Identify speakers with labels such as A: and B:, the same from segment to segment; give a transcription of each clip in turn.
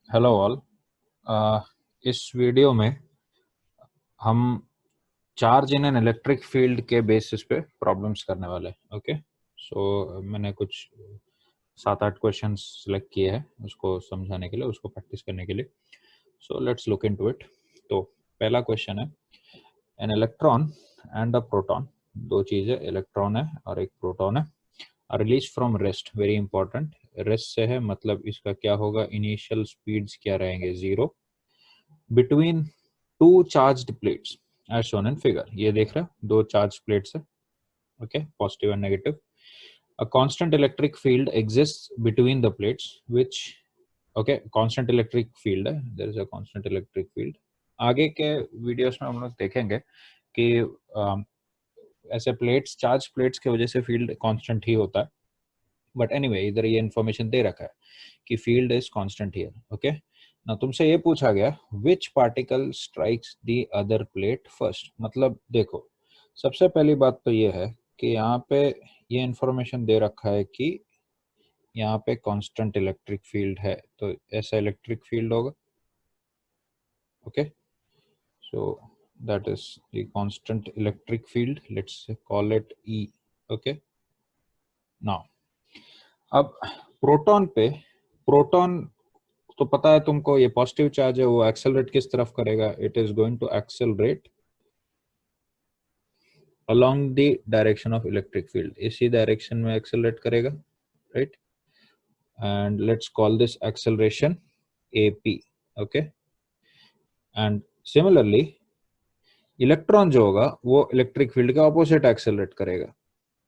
A: Hello all. इस video में हम charge in an electric field के बेसिस पे प्रॉब्लम्स करने वाले हैं। ओके, सो मैंने कुछ 7-8 क्वेश्चंस सिलेक्ट किए हैं उसको समझाने के लिए, उसको प्रैक्टिस करने के लिए। So let's look into it. तो पहला क्वेश्चन है, an electron and a proton, दो चीज़ें, इलेक्ट्रॉन है और एक प्रोटॉन है, release from rest. Very important, rest से है मतलब इसका क्या होगा, इनिशियल स्पीड्स क्या रहेंगे, 0 between two charged plates as shown in figure। ये देख रहे हो दो चार्ज प्लेट्स है, okay, positive and negative. a constant electric field exists between the plates which, okay, constant electric field है, there is a constant electric field। आगे के videos में हम लोग देखेंगे कि ऐसे प्लेट्स, चार्ज प्लेट्स की वजह से फील्ड कांस्टेंट ही होता है, बट एनीवे इधर ये इन्फॉर्मेशन दे रखा है कि field is constant here. Okay, ना तुमसे ये पूछा गया which particle strikes the other plate first. मतलब देखो, सबसे पहली बात तो ये है कि यहाँ पे ये इन्फॉर्मेशन दे रखा है कि यहाँ पे कांस्टेंट इलेक्ट्रिक फील्ड है, तो ऐसा इलेक्ट्रिक फील्ड होगा। Okay, so that is the constant electric field, let's call it E. Okay, now अब प्रोटॉन पे, प्रोटॉन तो पता है तुमको, ये पॉजिटिव चार्ज है, वो एक्सेलरेट किस तरफ करेगा, it is going to accelerate along the direction of electric field, इसी डायरेक्शन में एक्सेलरेट करेगा, right. And let's call this acceleration AP। Okay, and similarly electron जो होगा वो इलेक्ट्रिक फील्ड के ऑपोजिट एक्सेलरेट करेगा,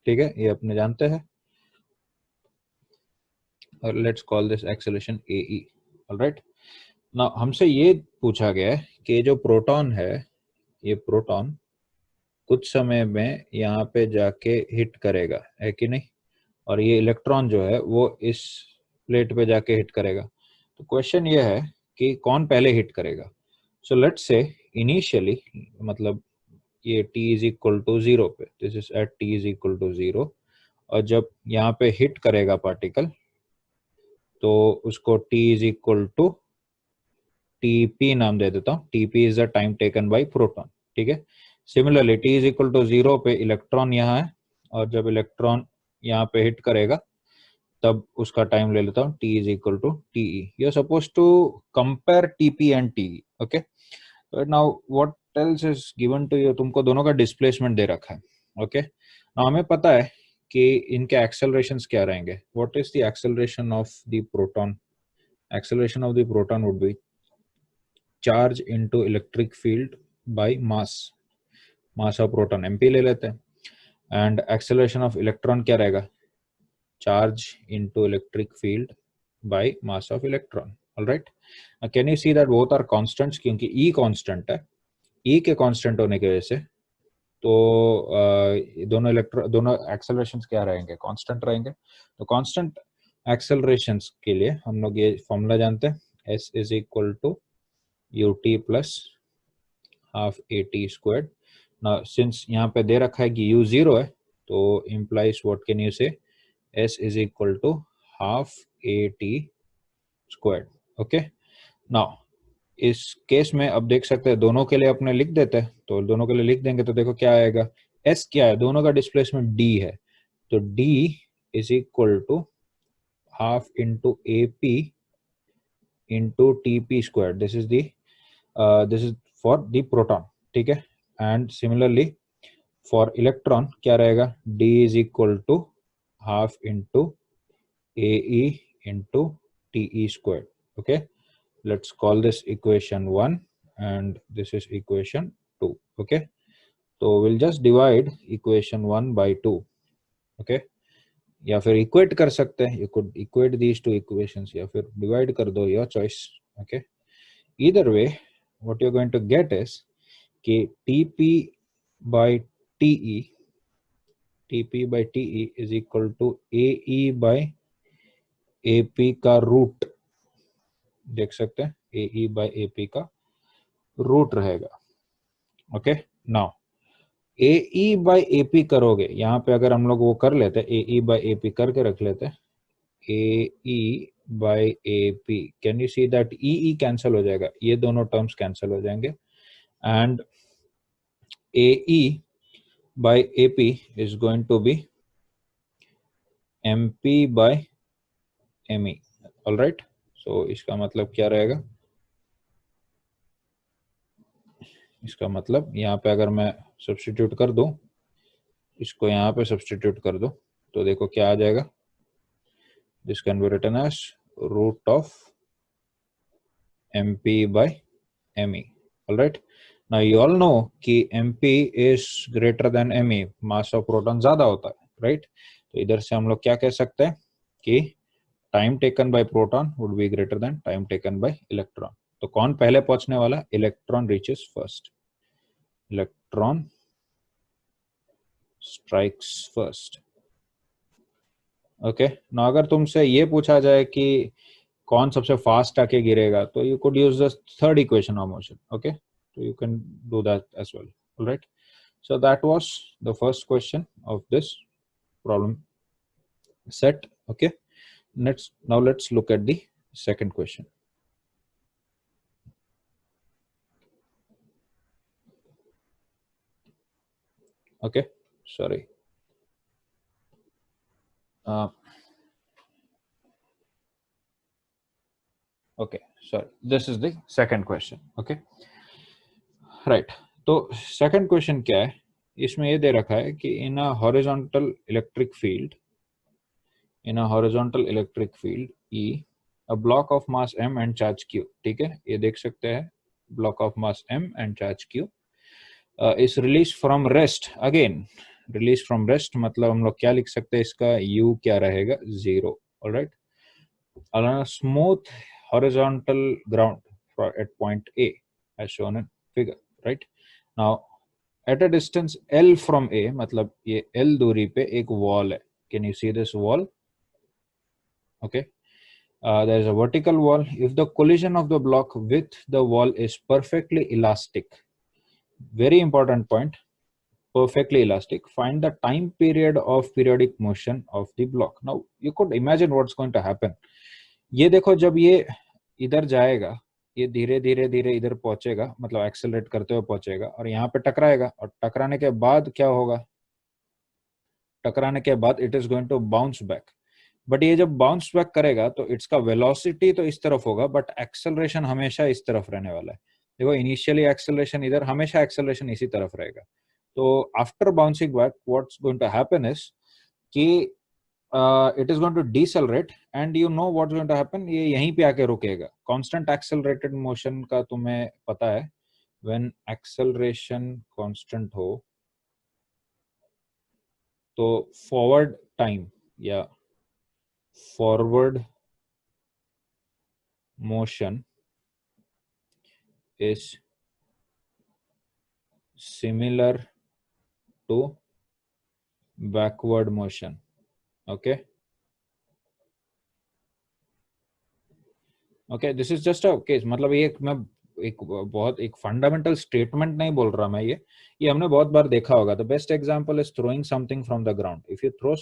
A: ठीक है, ये अपने जानते हैं, और लेट्स कॉल दिस एक्सेलरेशन AE। ऑलराइट, नाउ हमसे ये पूछा गया है कि जो प्रोटॉन है, ये प्रोटॉन कुछ समय में यहाँ पे जाके हिट करेगा, है कि नहीं, और ये इलेक्ट्रॉन जो है वो इस प्लेट पे जाके हिट करेगा। तो क्वेश्चन ये है कि कौन पहले हिट करेगा। सो लेट्स से इनिशियली, मतलब ये t इज इक्वल टू 0 पे, this is at t is equal to 0, और जब यहाँ पे हिट करेगा पार्टिकल तो उसको t is equal to TP नाम दे देता हूँ। TP is the time taken by proton, ठीक है। Similarly t is equal to 0 पे इलेक्ट्रॉन यहाँ है, और जब इलेक्ट्रॉन यहाँ पे हिट करेगा तब उसका टाइम ले लेता हूँ, t is equal to TE। You are suppose to compare TP and TE। Okay, now what else is given to you, तुमको दोनों का डिस्प्लेसमेंट दे रखा है। ओके, नाउ हमें पता है कि इनके एक्सेलरेशंस क्या रहेंगे। What is the acceleration of the proton, acceleration of the proton would be charge into electric field by mass, mass of proton MP ले लेते हैं, एंड एक्सेलरेशन ऑफ इलेक्ट्रॉन क्या रहेगा, charge into electric field by mass of electron. Alright, can you see that both are constants, क्योंकि E constant है, E के constant होने की वजह से तो दोनों एक्सेलरेशंस क्या रहेंगे, कांस्टेंट रहेंगे। तो कांस्टेंट एक्सेलरेशंस के लिए हम लोग ये फॉर्मूला जानते हैं, S is equal to UT plus half AT squared. Now since यहाँ पे दे रखा है कि U 0 है, तो implies what can you say, S is equal to half AT squared. Okay, now इस केस में अब देख सकते हैं, दोनों के लिए अपने लिख देते हैं, तो दोनों के लिए लिख देंगे तो देखो क्या आएगा, S क्या है, दोनों का डिस्प्लेसमेंट D है, तो D is equal to half into AP into TP square, this is for the proton, ठीक है। एंड सिमिलरली फॉर इलेक्ट्रॉन क्या रहेगा, D is equal to half into AE into TE square. Okay, let's call this equation 1 and this is equation 2। okay, so we'll just divide equation 1 by 2। okay, या फिर equate कर सकते हैं, you could equate these two equations, या फिर divide कर दो, your choice। okay, either way what you're going to get is कि TP by TE, TP by TE is equal to AE by AP का root, देख सकते हैं AE by AP का रूट रहेगा। Okay, now AE by AP करोगे, यहाँ पे अगर हम लोग वो कर लेते हैं, AE by AP करके रख लेते हैं, AE by AP, can you see that EE cancel हो जाएगा, ये दोनों टर्म्स कैंसिल हो जाएंगे, and AE by AP is going to be MP by ME. All right, so इसका मतलब क्या रहेगा, इसका मतलब यहाँ पे अगर मैं सब्स्टिट्यूट कर दूं, इसको यहाँ पे सब्स्टिट्यूट कर दो, तो देखो क्या आ जाएगा, this can be written as root of MP by ME. All right, now you all know कि MP is greater than ME, mass of proton ज्यादा होता है, राइट? तो इधर से हम लोग क्या कह सकते हैं कि time taken by proton would be greater than time taken bye electron. तो कौन पहले पहुंचने वाला, electron reaches first, electron strikes first. Okay, ना अगर तुमसे ये पूछा जाए कि कौन सबसे फास्ट आके गिरेगा, तो you could use the third equation of motion. Okay, so you can do that as well. All right, so that was the first question of this problem set. Okay, let's look at the second question. Okay, sorry, okay, sorry, this is the second question. Okay, right, तो second question क्या है, इसमें ये दे रखा है कि in a horizontal electric field E, a block of mass M and charge Q, ठीक है, ये देख सकते हैं, block of mass M and charge Q is released from rest. Again, released from rest मतलब हम लोग क्या लिख सकते हैं, इसका U क्या रहेगा, 0. all right, on a smooth horizontal ground at point A as shown in figure, right? Now at a distance L from A, मतलब ये L दूरी पे एक wall है, can you see this wall? Okay, there is a vertical wall. If the collision of the block with the wall is perfectly elastic, very important point, perfectly elastic, find the time period of periodic motion of the block. Now you could imagine what's going to happen. ये देखो, जब ये इधर जाएगा, ये धीरे धीरे धीरे इधर पहुंचेगा, मतलब एक्सेलरेट करते हुए पहुंचेगा और यहाँ पे टकराएगा, और टकराने के बाद क्या होगा, टकराने के बाद it is going to bounce back. But ये जब बाउंस बैक करेगा तो इसका वेलोसिटी तो इस तरफ होगा, बट एक्सेलरेशन हमेशा इस तरफ रहने वाला है। देखो, इनिशियली एक्सेलरेशन इधर, हमेशा एक्सेलरेशन इसी तरफ रहेगा। तो after bouncing back what's going to happen is कि it is going to decelerate, and you know what's going to happen, ये यहीं पे आके रुकेगा। कांस्टेंट एक्सेलरेटेड मोशन का तुम्हें पता है, व्हेन एक्सेलरेशन कांस्टेंट हो तो फॉरवर्ड टाइम या forward motion is similar to backward motion. Okay, okay, this is just a case, मतलब ये मैं एक बहुत एक फंडामेंटल स्टेटमेंट नहीं बोल रहा मैं, ये हमने बहुत बार देखा होगा। The best example is throwing something from the ground. If you throw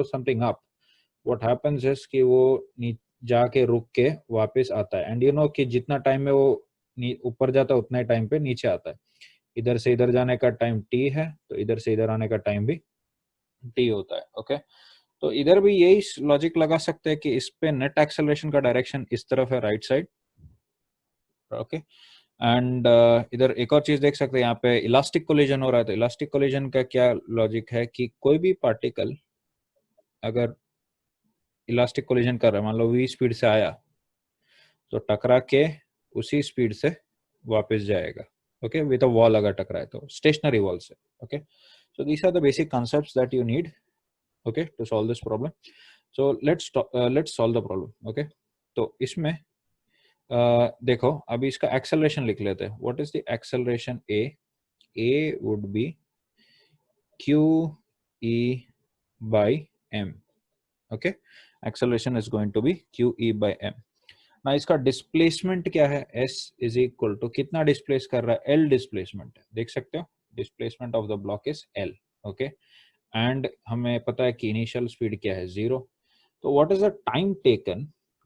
A: something up, what happens is कि वो जाके रुक के वापस आता है, एंड यू नो कि जितना टाइम में वो ऊपर जाता है उतना ही टाइम पे नीचे आता है। इधर से इधर जाने का टाइम t है, तो इधर से इधर आने का टाइम भी t होता है। ओके, तो इधर भी यही लॉजिक लगा सकते हैं कि इस पे नेट एक्सेलरेशन का डायरेक्शन इस तरफ है, राइट साइड। ओके, एंड इधर एक और चीज देख सकते हैं, यहाँ पे इलास्टिक कोलिजन हो रहा है। तो इलास्टिक कोलिजन का क्या लॉजिक है कि कोई भी पार्टिकल अगर इलास्टिक कोलिजन कर रहा है, मान लो v स्पीड से आया, तो टकरा के उसी स्पीड से वापस जाएगा। ओके, विद अ वॉल अगर टकराए तो स्टेशनरी वॉल से। Okay, so these are the basic concepts that you need, okay, to solve this problem. So let's solve the problem. Okay, तो इसमें देखो, अभी इसका एक्सेलरेशन लिख लेते हैं। What is the acceleration a would be QE by m. okay, acceleration is going to be QE by m. ना इसका डिस्प्लेसमेंट क्या है, s इज इक्वल टू कितना डिस्प्लेस कर रहा है, l डिस्प्लेसमेंट है, देख सकते हो, displacement of the block is l. Okay, and हमें पता है कि इनिशियल स्पीड क्या है, 0। तो what is the time taken,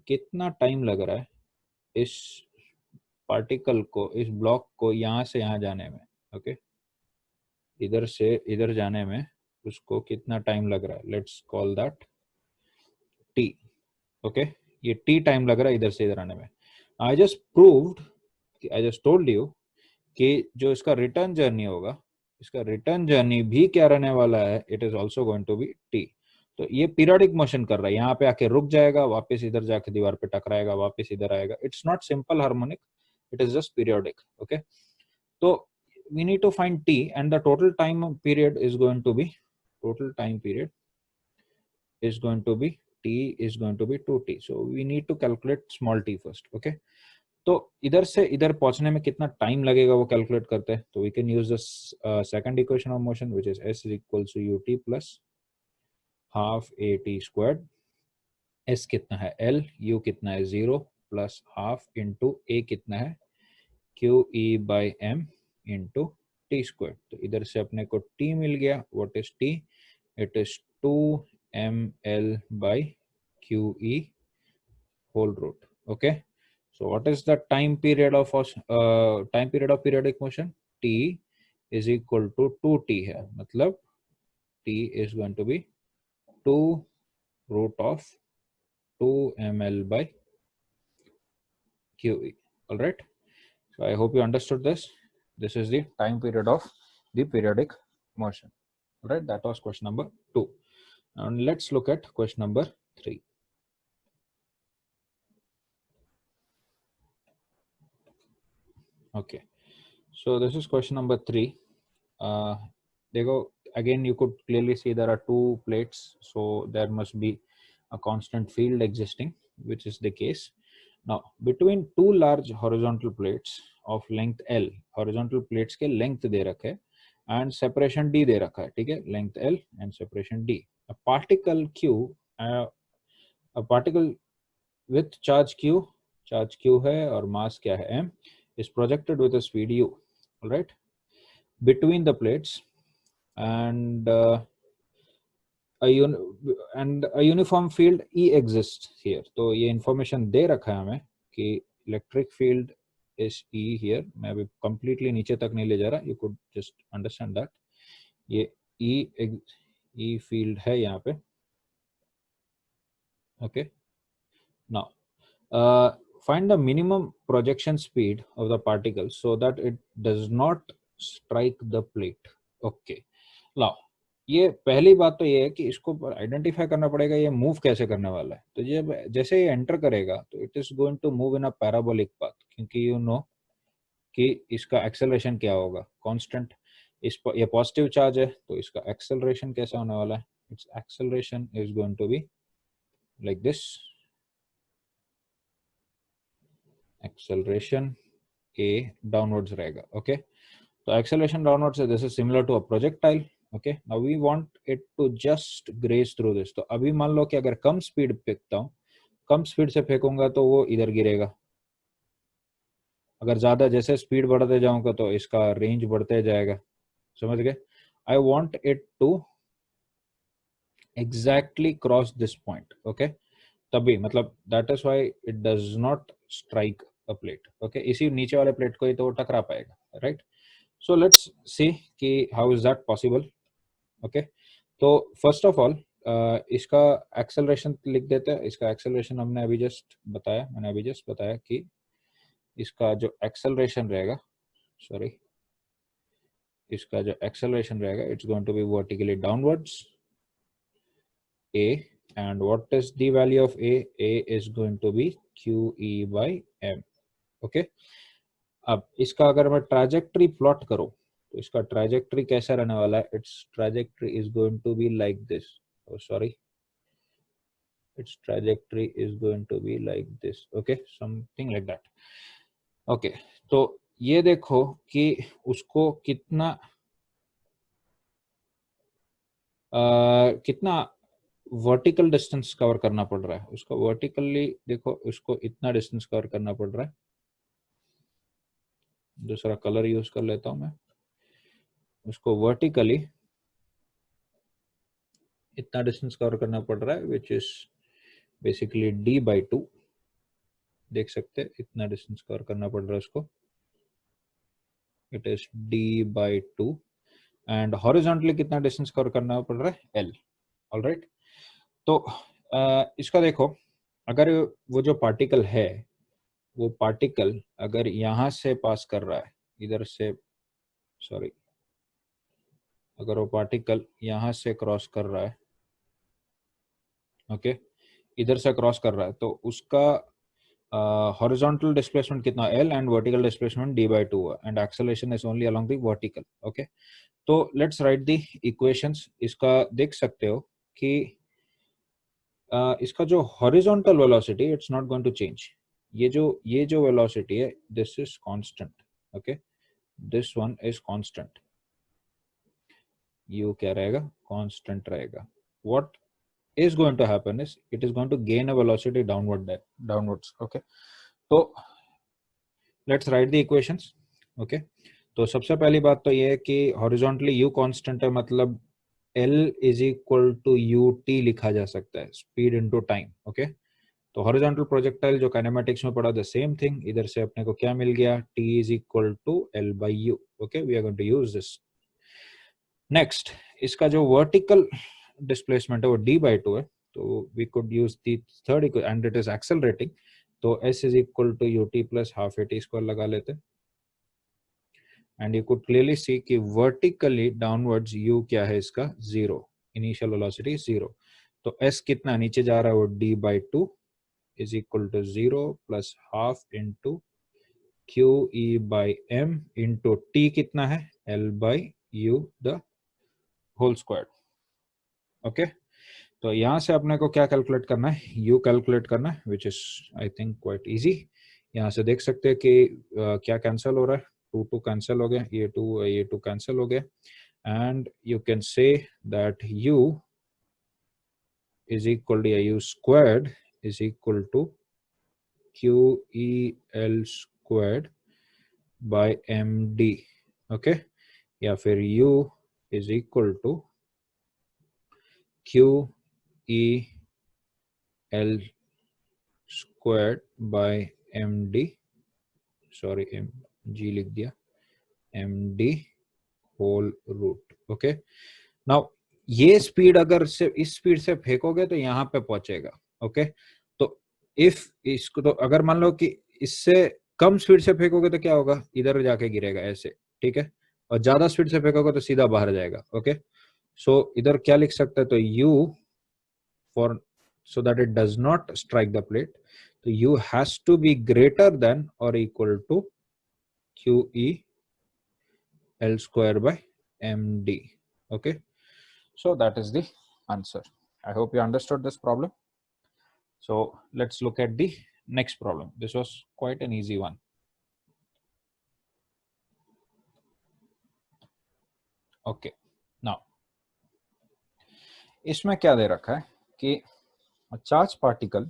A: कितना टाइम लग रहा है इस पार्टिकल को, इस ब्लॉक को यहाँ से यहाँ जाने में, ओके इधर से इधर जाने में उसको कितना टाइम लग रहा है, let's call that T, okay ये टी टाइम लग रहा है इधर से इधर आने में। I just proved, I just told you कि जो इसका रिटर्न जर्नी होगा, इसका रिटर्न जर्नी भी क्या रहने वाला है, it is also going to be T. तो ये पीरियोडिक मोशन कर रहा है, यहाँ पे आके रुक जाएगा, वापस इधर जाके दीवार पे टकराएगा, वापस इधर आएगा। It's not simple harmonic, it is just periodic, okay. तो we need to find t and the total time period is going to be, total time period is going to be t is going to be 2t, so we need to calculate small t first, okay। तो इधर से इधर पहुंचने में कितना time लगेगा वो calculate करते हैं। तो we can use the second equation of motion which is s equals to ut plus half at squared. s कितना है l, u कितना है 0 प्लस हाफ इंटू a कितना है q e by m into t square. तो इधर से अपने को t मिल गया, what is t, it is 2ml by QE whole root, okay। So what is the time period of periodic motion, t is equal to 2t है, मतलब t is going to be 2 root of 2ml by QE, all right। So I hope you understood this. This is the time period of the periodic motion, all right। That was question number 2. And let's look at question number 3. Okay, so this is question number 3. Again, you could clearly see there are two plates, so there must be a constant field existing, which is the case. Now, between two large horizontal plates of length L, horizontal plates के length दे रखे हैं and separation D दे रखा है, ठीक है, length L and separation D. A particle Q, a particle with charge Q है और mass क्या है m, is projected with a speed u, all right, between the plates, and a uniform field E exists here. तो ये information दे रखा है हमें कि electric field is E here. मैं अभी completely नीचे तक नहीं ले जा रहा, you could just understand that ये E field है यहाँ पे, okay। Now find the minimum projection speed of the particle so that it does not strike the plate, okay। Now ये पहली बात तो ये है कि इसको आइडेंटिफाई करना पड़ेगा ये मूव कैसे करने वाला है। तो ये जैसे ये एंटर करेगा तो it is going to move in a parabolic path, क्योंकि यू नो कि इसका एक्सेलरेशन क्या होगा, कांस्टेंट। ये पॉजिटिव चार्ज है तो इसका एक्सेलरेशन कैसा होने वाला है, its acceleration is going to be like this, acceleration a downwards रहेगा, ओके। तो एक्सेलरेशन डाउनवर्ड्स है, this is similar to a projectile, okay. Now we want it to just graze through this. तो अभी मान लो कि अगर कम स्पीड फेंकता हूँ, कम स्पीड से फेंकूंगा तो वो इधर गिरेगा, अगर ज्यादा जैसे स्पीड बढ़ाते जाऊंगा तो इसका रेंज बढ़ते जाएगा, समझ गए। I want it to exactly cross this point, okay, तभी मतलब that is why it does not strike a plate, okay. इसी नीचे वाले प्लेट को ही तो टकरा पाएगा, राइट। सो लेट्स सी कि how is that possible, okay. तो फर्स्ट ऑफ ऑल इसका एक्सेलरेशन लिख देते हैं। इसका एक्सेलरेशन मैंने अभी जस्ट बताया कि इसका जो एक्सेलरेशन रहेगा, सॉरी, इसका जो एक्सेलरेशन रहेगा it's going to be vertically downwards a, and what is the value of a is going to be QE by m, okay। अब इसका अगर मैं ट्रैजेक्टरी प्लॉट करूं तो इसका ट्रैजेक्टरी कैसा रहने वाला है, its trajectory is going to be like this, sorry, its trajectory is going to be like this, okay, something like that, okay। तो ये देखो कि उसको कितना वर्टिकल डिस्टेंस कवर करना पड़ रहा है। उसको वर्टिकली देखो, उसको इतना डिस्टेंस कवर करना पड़ रहा है। दूसरा कलर यूज कर लेता हूं मैं, उसको वर्टिकली इतना डिस्टेंस कवर करना पड़ रहा है, विच इज बेसिकली d/2, देख सकते हैं इतना डिस्टेंस कवर करना पड़ रहा है उसको, it is d/2 and horizontally कितना डिस्टेंस कवर करना पड़ रहा है l। ऑलराइट, तो इसका देखो, अगर वो जो पार्टिकल है, वो पार्टिकल अगर यहां से पास कर रहा है, इधर से, सॉरी, अगर वो पार्टिकल यहां से क्रॉस कर रहा है, ओके, इधर से क्रॉस कर रहा है, तो उसका हॉरिजॉन्टल डिस्प्लेसमेंट कितना l and vertical displacement d/2 and acceleration is only along the vertical. Okay, तो लेट्स राइट द इक्वेशंस। इसका देख सकते हो कि इसका जो horizontal velocity, it's not going to change. ये जो वेलोसिटी है, this is constant. Okay, this one is constant, u क्या रहेगा, कांस्टेंट रहेगा। What is going to happen is it is going to gain a velocity downwards. Okay, तो let's write the equations. Okay, तो सबसे पहली बात तो ये है कि हॉरिजॉन्टली u कांस्टेंट है, मतलब l is equal to ut लिखा जा सकता है, स्पीड इनटू टाइम। ओके, तो हॉरिजॉन्टल प्रोजेक्टाइल जो काइनेमेटिक्स में पढ़ा, द सेम थिंग, इधर से अपने को क्या मिल गया, t is equal to l by u। Okay, we are going to use this. Next, इसका जो वर्टिकल डिस्प्लेसमेंट है वो d/2 है, तो we could use the third equation and it is accelerating, तो s is equal to ut plus half at square लगा लेते हैं। And you could clearly see कि वर्टिकली डाउनवर्ड्स u क्या है इसका, 0, इनिशियल वेलोसिटी 0, तो s कितना नीचे जा रहा है, वो d/2 is equal to 0 plus half into QE/m into t कितना है, l/u the whole square. Okay, तो यहाँ से अपने को क्या कैलकुलेट करना है, u कैलकुलेट करना है, which is I think quite easy. यहाँ से देख सकते हैं कि क्या कैंसिल हो रहा है, 2 कैंसिल हो गया, ये 2 कैंसिल हो गया, and you can say that u is equal to u squared is equal to QEL squared by md। Okay, या फिर u is equal to QEL squared by md, sorry mg लिख दिया, md whole root. Okay, now ये speed अगर सिर्फ इस speed से फेंकोगे तो यहाँ पे पहुंचेगा। ओके, तो इफ इसको, तो अगर मान लो कि इससे कम स्पीड से फेंकोगे तो क्या होगा, इधर जाके गिरेगा ऐसे, ठीक है, और ज्यादा स्पीड से फेंकोगे तो सीधा बाहर जाएगा। ओके, सो इधर क्या लिख सकते हैं, तो u for so that it does not strike the plate, so u has to be greater than or equal to QE L square by md. Okay, so that is the answer. I hope you understood this problem. So let's look at the next problem. This was quite an easy one. Okay, now इसमें क्या दे रखा है कि a charged particle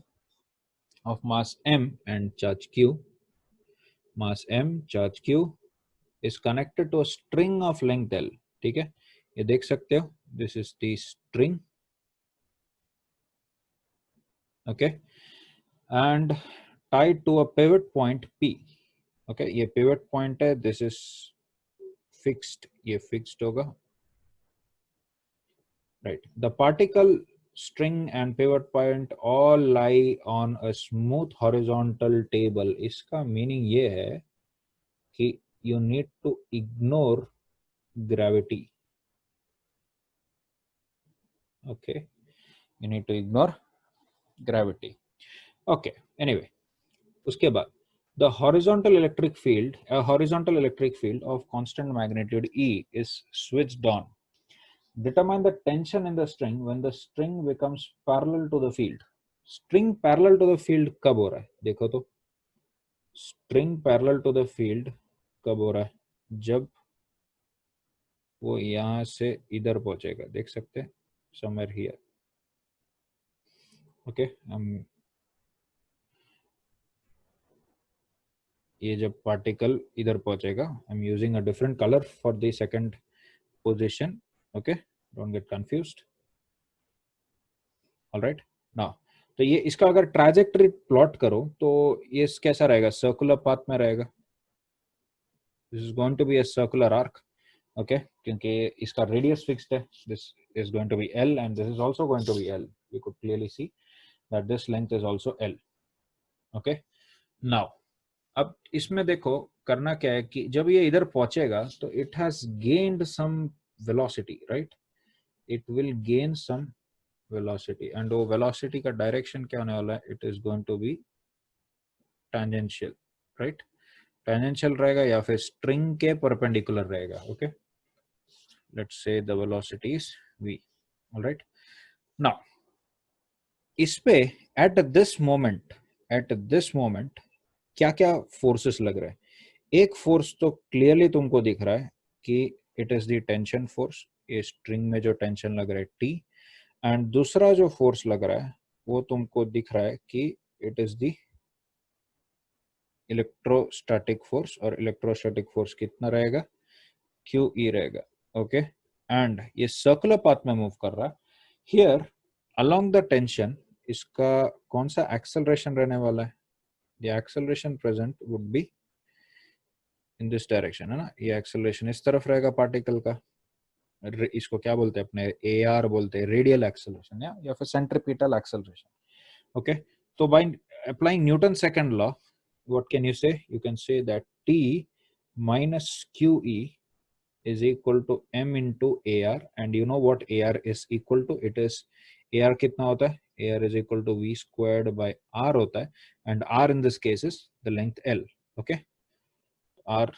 A: of mass m and charge q, mass m, charge q is connected to a string of length l. ठीक है, ये देख सकते हो, this is the string, okay, and tied to a pivot point p. Okay, ये pivot point है, this is fixed, ये fixed होगा, right? The particle, string and pivot point all lie on a smooth horizontal table. इसका meaning ये है कि you need to ignore gravity. Okay, you need to ignore gravity. Okay, anyway, उसके बाद the horizontal electric field, a horizontal electric field of constant magnitude E is switched on. Determine the tension in the string when the string becomes parallel to the field. String parallel to the field कब हो रहा है, देखो तो, string parallel to the field कब हो रहा है, जब वो यहाँ से इधर पहुंचेगा, देख सकते हैं, somewhere here. Okay, ये जब पार्टिकल इधर पहुंचेगा, I am using a different colour for the second position. Okay, don't get confused. Alright, now तो ये इसका अगर ट्रैजेक्टरी प्लॉट करो तो ये कैसा रहेगा, सर्कुलर पाथ में रहेगा. This is going to be a circular arc. Okay, क्योंकि इसका रेडियस फिक्स्ड है. This is going to be L and this is also going to be L. You could clearly see that this length is also L. Okay, now अब इसमें देखो करना क्या है कि जब ये इधर पहुंचेगा तो it has gained some velocity, right. It will gain some velocity and वो वेलोसिटी का डायरेक्शन क्या होने वाला है, it is going to be tangential, right. Tangential रहेगा या फिर स्ट्रिंग के परपेंडिकुलर रहेगा. Okay, let's say the velocity is v. Alright, now इस पे एट दिस मोमेंट क्या क्या फोर्सेस लग रहे हैं. एक फोर्स तो क्लियरली तुमको दिख रहा है कि it is the tension force. ये स्ट्रिंग में जो टेंशन लग रहा है T. एंड दूसरा जो फोर्स लग रहा है वो तुमको दिख रहा है कि it is the electrostatic force. और इलेक्ट्रोस्टैटिक फोर्स कितना रहेगा, QE रहेगा. ओके, एंड ये सर्कुलर पाथ में मूव कर रहा है. हियर अलोंग द टेंशन इसका कौन सा एक्सेलरेशन रहने वाला है, the acceleration present would be in this direction, है ना. ये एक्सेलरेशन इस तरफ रहेगा पार्टिकल का. इसको क्या बोलते हैं अपने, AR बोलते हैं, रेडियल एक्सेलरेशन या फिर सेंट्रीपिटल एक्सेलरेशन. ओके, तो by applying Newton second law what can you say, you can say that T minus QE is equal to M into AR. And you know what AR is equal to, it is AR कितना होता है, AR is equal to V squared by R होता है. And R in this case is the length L. okay, R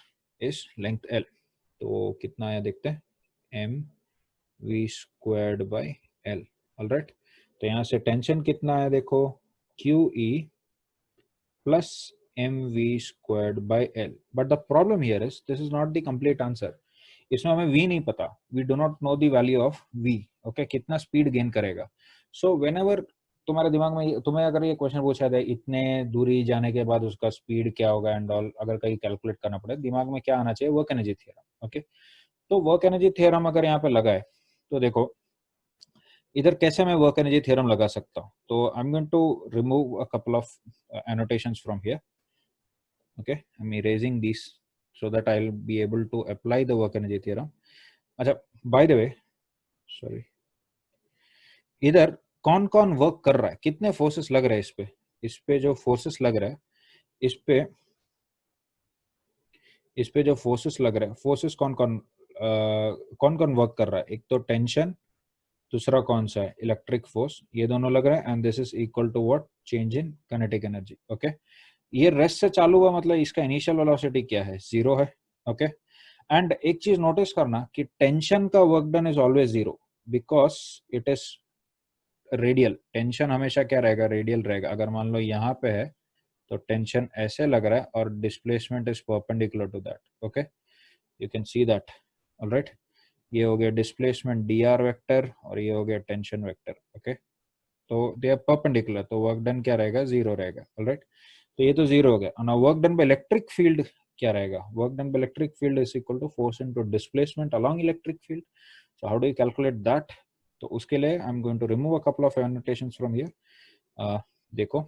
A: is length L. तो कितना आया देखते हैं, M V squared by L. Alright, तो यहाँ से टेंशन कितना आया देखो, QE plus mv squared by L. But the problem here is this is not the complete answer. इसमें हमें v नहीं पता, we do not know the value of v. okay, कितना स्पीड गेन करेगा. so whenever तुम्हारे दिमाग में तुम्हें अगर ये क्वेश्चन पूछा जाए इतने दूरी जाने के बाद उसका स्पीड क्या होगा एंड ऑल, अगर कहीं कैलकुलेट करना पड़े, दिमाग में क्या आना चाहिए, वर्क एनर्जी थ्योरम. ओके, तो वर्क एनर्जी थ्योरम अगर यहाँ पे लगाए तो देखो इधर कैसे मैं वर्क एनर्जी थ्योरम लगा सकता हूँ. तो I am going to remove a couple of annotations from here. okay, I'm erasing these so that I'll be able to apply the work energy theorem. अच्छा, by the way, sorry, इधर कौन कौन work कर रहा है, कितने forces लग रहे हैं इस पे जो फोर्सेस लग रहा है इस पे जो फोर्सेस लग रहा है, फोर्सेस कौन कौन वर्क कर रहा है. एक तो टेंशन, दूसरा कौन सा है, इलेक्ट्रिक फोर्स. ये दोनों लग रहा है and this is equal to what, change in kinetic energy. Okay, ये रेस्ट से चालू हुआ मतलब इसका इनिशियल वेलोसिटी क्या है, 0 है. ओके, एंड एक चीज नोटिस करना कि टेंशन का work done is always 0 because it is radial. Tension हमेशा क्या रहेगा, रेडियल रहेगा. अगर मान लो यहाँ पे है तो टेंशन ऐसे लग रहा है और displacement is perpendicular to that. Okay, you can see that. Alright, ये हो गया डिस्प्लेसमेंट dr वेक्टर और ये हो गया टेंशन वेक्टर. ओके, तो दे आर परपेंडिकुलर, तो वर्क डन क्या रहेगा, 0 रहेगा. ऑलराइट, तो ये तो 0 हो गया. और work done by electric field क्या रहेगा, work done by electric field is equal to force into displacement along electric field. So how do you calculate that. तो उसके लिए I am going to remove a couple of annotations from here. देखो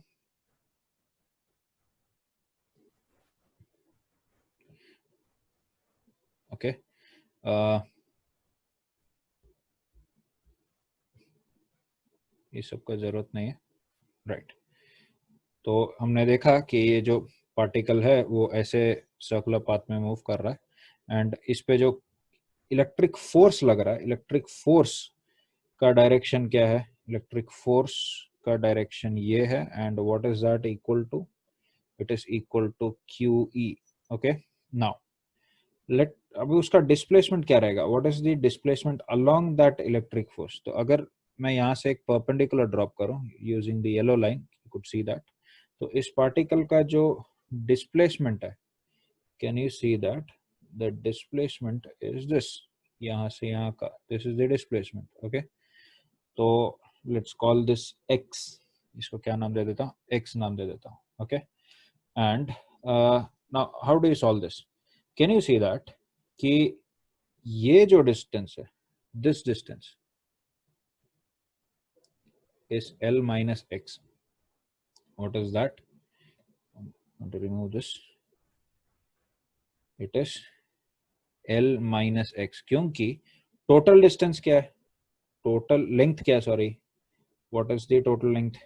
A: okay, ये सब का जरूरत नहीं है, राइट. तो हमने देखा कि ये जो पार्टिकल है वो ऐसे सर्कुलर पाथ में मूव कर रहा है एंड इस पे जो इलेक्ट्रिक फोर्स लग रहा है, इलेक्ट्रिक फोर्स का डायरेक्शन क्या है, इलेक्ट्रिक फोर्स का डायरेक्शन ये है and what is that equal to, it is equal to QE. Okay, now let, अभी उसका डिस्प्लेसमेंट क्या रहेगा, what is the displacement along that electric force. तो अगर मैं यहाँ से एक परपेंडिकुलर ड्रॉप करूँ using the yellow line, you could see that. तो इस पार्टिकल का जो डिस्प्लेसमेंट है, can you see that the displacement is this, यहाँ से यहाँ का, this is the displacement. Okay, तो लेट्स कॉल दिस x, इसको क्या नाम दे देता हूँ, x नाम दे देता हूँ. Okay, and now how do you solve this, can you see that कि ये जो डिस्टेंस है, this distance is L minus x. What is that? I'm going to remove this. It is L minus x, क्योंकि total distance क्या है? Total length क्या है? Sorry, what is the total length?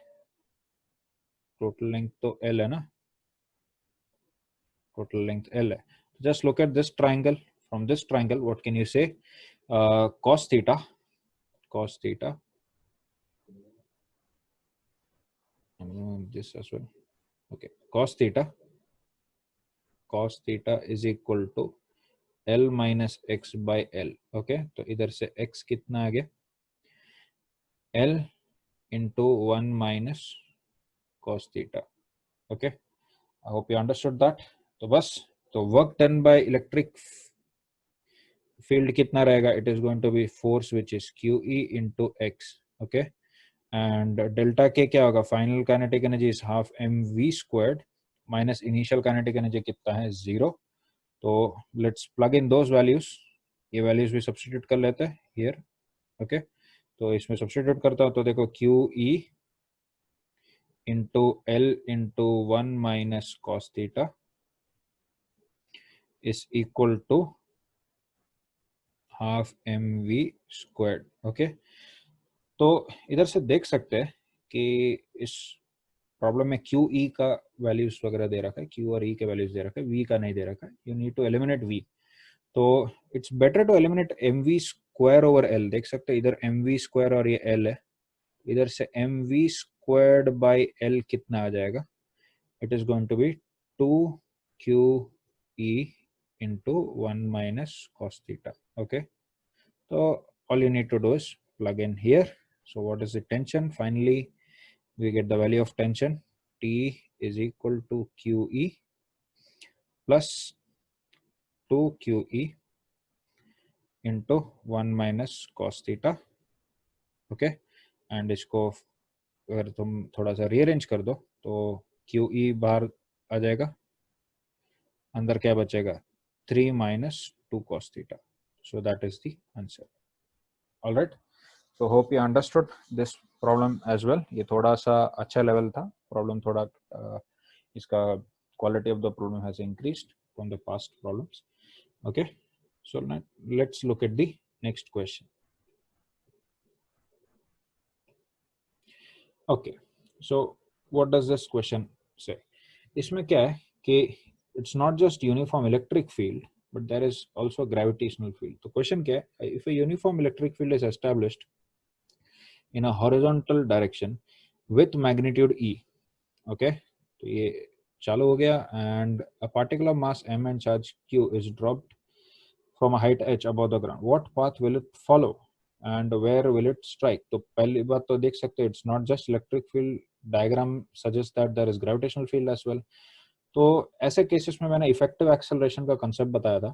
A: Total length तो L है ना? Total length L है. Just look at this triangle. From this triangle, what can you say? Cos theta. I'm going to move this as well. Okay, cos theta is equal to L minus x by L. Okay, तो इधर से x कितना आ गया? L into 1 minus cos theta. Okay, I hope you understood that. तो बस, तो work done by electric field कितना रहेगा? It is going to be force which is QE into x. Okay, and delta K क्या होगा? Final kinetic energy is half mv squared minus initial kinetic energy कितना है? 0. तो let's plug in those values. ये values भी substitute कर लेते हैं here. Okay, तो इसमें substitute करता हूँ तो देखो QE into L into 1 minus cos theta is equal to half mv squared. Okay, तो इधर से देख सकते हैं कि इस प्रॉब्लम में QE का वैल्यूज वगैरह दे रखा है, Q और E के वैल्यूज दे रखा है, V का नहीं दे रखा है. You need to eliminate V. तो it's better to eliminate mv square over L. देख सकते हैं इधर mv स्क्वायर और ये L है, इधर से mv स्क्वायर्ड बाय L कितना आ जाएगा? It is going to be 2QE into 1 minus cos theta. Okay, so all you need to do is plug in here. So what is the tension? Finally we get the value of tension. T is equal to QE plus 2QE into 1 minus cos theta. Okay, and इसको अगर तुम थोड़ा सा rearrange कर दो तो QE बाहर आ जाएगा, अंदर क्या बचेगा? 3 minus 2 cos theta. So that is the answer. All right, so hope you understood this problem as well. ये थोड़ा सा अच्छा लेवल था प्रॉब्लम, थोड़ा इसका quality of the problem has increased from the past problems. Okay, so now let's look at the next question. Okay, so what does this question say? इसमें क्या है कि it's not just uniform electric field, but there is also gravitational field. तो question क्या है? If a uniform electric field is established in a horizontal direction with magnitude E, okay, तो ये चालू हो गया, and a particular mass m and charge q is dropped from a height h above the ground. What path will it follow and where will it strike? तो पहली बात तो देख सकते हो, it's not just electric field. Diagram suggests that there is gravitational field as well. तो ऐसे cases में मैंने इफेक्टिव एक्सेलरेशन का कंसेप्ट बताया था.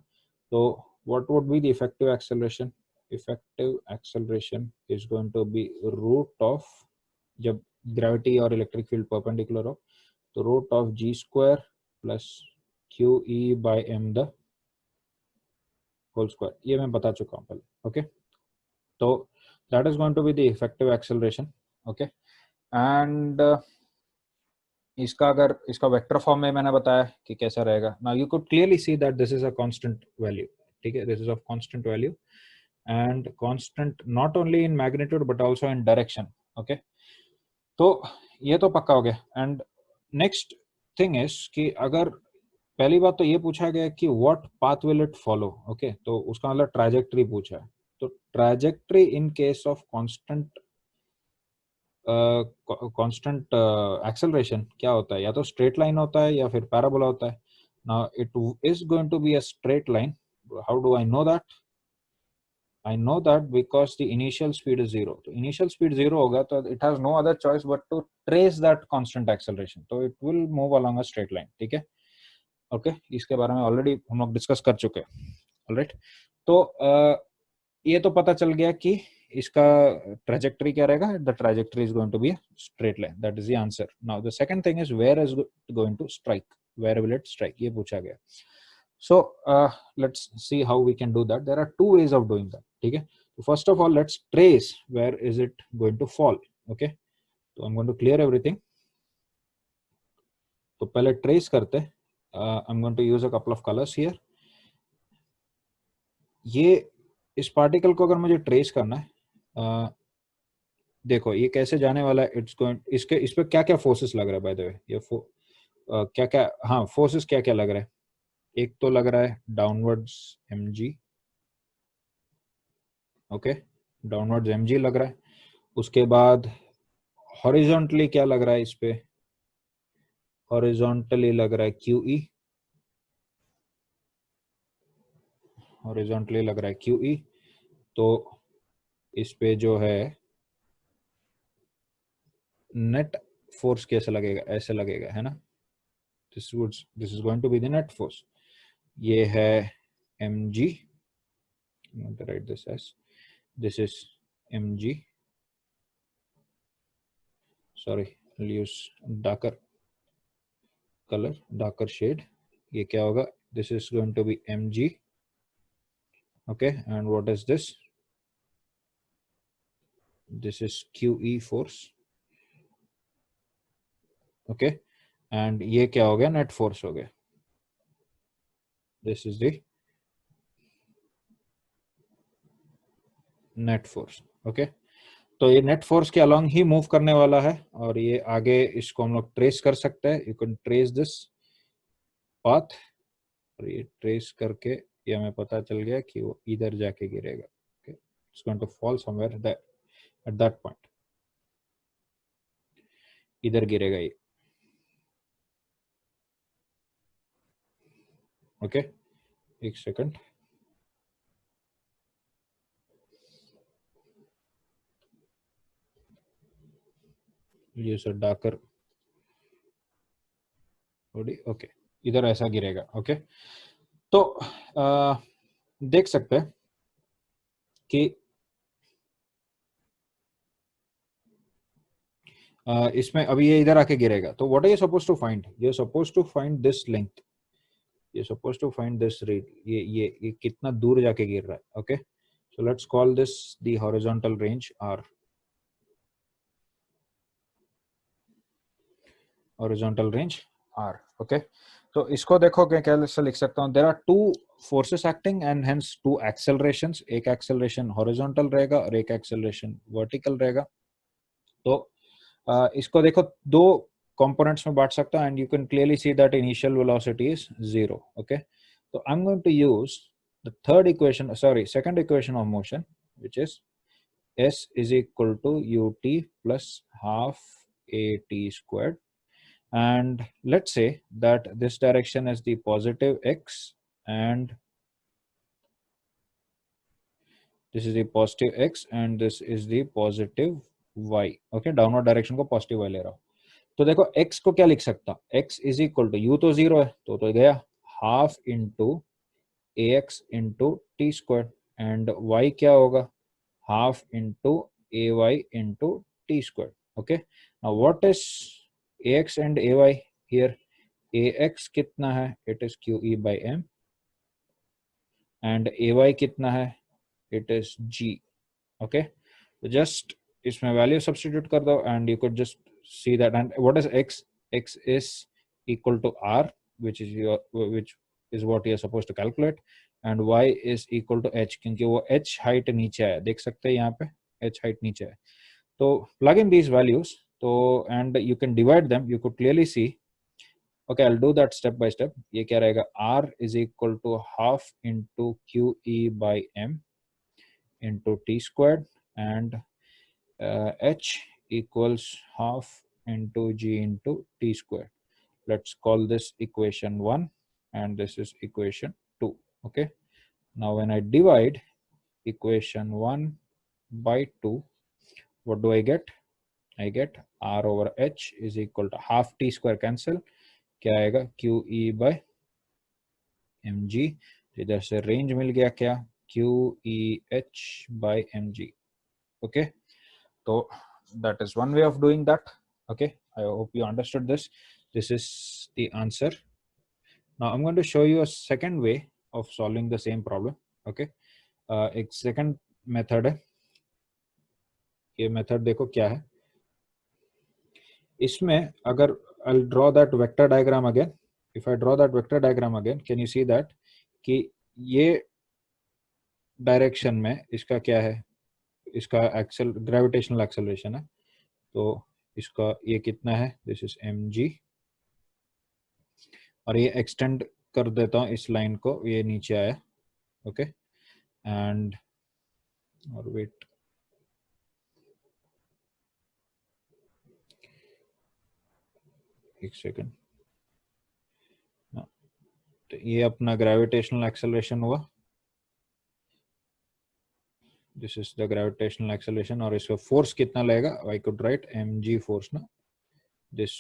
A: तो what would be the effective acceleration? Effective acceleration is going to be root of, जब gravity और इलेक्ट्रिक फील्ड परपेंडिकुलर हो तो root of g square plus q E by m the whole square. ये मैं बता चुका हूँ पहले. ओके, तो that is going to be the effective acceleration. Okay, and इसका अगर इसका वेक्टर फॉर्म में मैंने बताया कि कैसा रहेगा. Now you could clearly see that this is a constant value. ठीक है, this is of constant value and constant not only in magnitude but also in direction. Okay, तो ये तो पक्का हो गया. एंड नेक्स्ट थिंग इज कि अगर पहली बात तो ये पूछा गया कि what path will it follow. Okay, तो उसका मतलब ट्रैजेक्टरी पूछा है. तो trajectory in case of constant constant acceleration क्या होता है? या तो स्ट्रेट लाइन होता है या फिर पैराबोला होता है. Now it is going to be a straight line. How do I know that? I know that because the initial speed is 0. तो इनिशियल स्पीड 0 होगा तो it has no other choice but to trace that constant acceleration. तो it will move along a straight line. ठीक है, okay, इसके बारे में already हम लोग डिस्कस कर चुके हैं. ऑलराइट, तो ये तो पता चल गया कि इसका ट्रैजेक्टरी क्या रहेगा. The trajectory is going to be a straight line. That is the answer. Now the second thing is where is going to strike, where will it strike, ये पूछा गया. So let's see how we can do that. There are two ways of doing that. ठीक है, तो first of all let's trace where is it going to fall. Okay, तो I am going to clear everything. तो पहले trace करते, I am going to use a couple of colours here. ये इस particle को अगर मुझे ट्रेस करना है, देखो ये कैसे जाने वाला है, इट्स गोइंग, इसके इस पे क्या क्या फोर्सेस लग रहा है बाय द वे, ये क्या क्या, हाँ फोर्सेस क्या क्या लग रहा है। एक तो लग रहा है downwards mg, okay, downwards mg लग रहा है। उसके बाद हॉरिजॉन्टली क्या लग रहा है, इस पे हॉरिजॉन्टली लग रहा है QE, हॉरिजॉन्टली लग रहा है QE। तो इस पे जो है नेट फोर्स कैसे लगेगा, ऐसे लगेगा, है ना। This is going to be the net force. ये है mg, right this edge, this is mg, sorry use darker colour, darker shade. ये क्या होगा, this is going to be mg, okay, and what is this, this is QE force, okay, and ये क्या हो गया, net force हो गया, this is the net force, okay. तो ये नेट फोर्स के अलोंग ही मूव करने वाला है, और ये आगे इसको हम लोग ट्रेस कर सकते हैं, you can trace this path, और ये ट्रेस करके ये हमें पता चल गया कि वो इधर जाके गिरेगा, okay, it's going to fall somewhere at that point, इधर गिरेगा ये, ओके। एक सेकंड, ये सर डार्कर, ओके, इधर ऐसा गिरेगा, ओके। तो देख सकते हैं कि इसमें अभी ये इधर आके गिरेगा, तो what are you suppose to find, you are suppose to find this length, you suppose to find this rate, ये कितना दूर जाके गिर रहा है, okay. So let's call this the horizontal range r, horizontal range r, okay. तो इसको देखो क्या कैसे लिख सकता हूँ, there are two forces acting and hence two accelerations, एक एक्सेलरेशन हॉरिजॉन्टल रहेगा और एक एक्सेलरेशन वर्टिकल रहेगा। तो इसको देखो दो कंपोनेंट्स में बांट सकता हूं, and you can clearly see that initial velocity is 0, okay. तो I am going to use the third equation, sorry second equation of motion, which is s is equal to ut plus half at squared, and let's say that this direction is the positive x and this is the positive x and this is the positive y, okay, downward direction को positive y ले रहा हूं। तो देखो x को क्या लिख सकता, x is equal to, u तो 0 है तो गया half into ax into t square, and y क्या होगा, half into ay into t square, okay. Now what is ax and ay here, ax कितना है, it is QE by m, and ay कितना है, इट इज g, ओके। तो just इसमें value substitute कर दो and you could just see that, and what is x, x is equal to r, which is what you are supposed to calculate, and y is equal to h, क्योंकि वो h height नीचे है, देख सकते हैं यहाँ पे h height नीचे है। तो plug in these values, तो and you can divide them, you could clearly see, okay, I'll do that step by step। ये क्या रहेगा, r is equal to half into QE by m into t squared, and h equals half into g into t squared. Let's call this equation 1 and this is equation 2, okay. Now when I divide equation 1 by 2, what do I get, I get r over h is equal to half t square cancel, क्या आएगा, QE by mg, इधर से range मिल गया क्या, QEH by mg, okay। So that is one way of doing that, okay, I hope you understood this, this is the answer। now I'm going to show you a second way of solving the same problem, okay। एक second method है, ये method देखो क्या है, इसमें अगर I'll draw that vector diagram again. If I draw that vector diagram again, can you see that कि ये डायरेक्शन में इसका क्या है, इसका एक्सेल ग्रेविटेशनल एक्सेलरेशन है, तो इसका ये कितना है, दिस इज mg, और ये एक्सटेंड कर देता हूँ इस लाइन को, ये नीचे आया, ओके, एंड और वेट, एक सेकेंड, तो ये अपना ग्रेविटेशनल एक्सेलरेशन हुआ, this is the gravitational acceleration, और इसका फोर्स कितना लगेगा, I could write mg force ना, this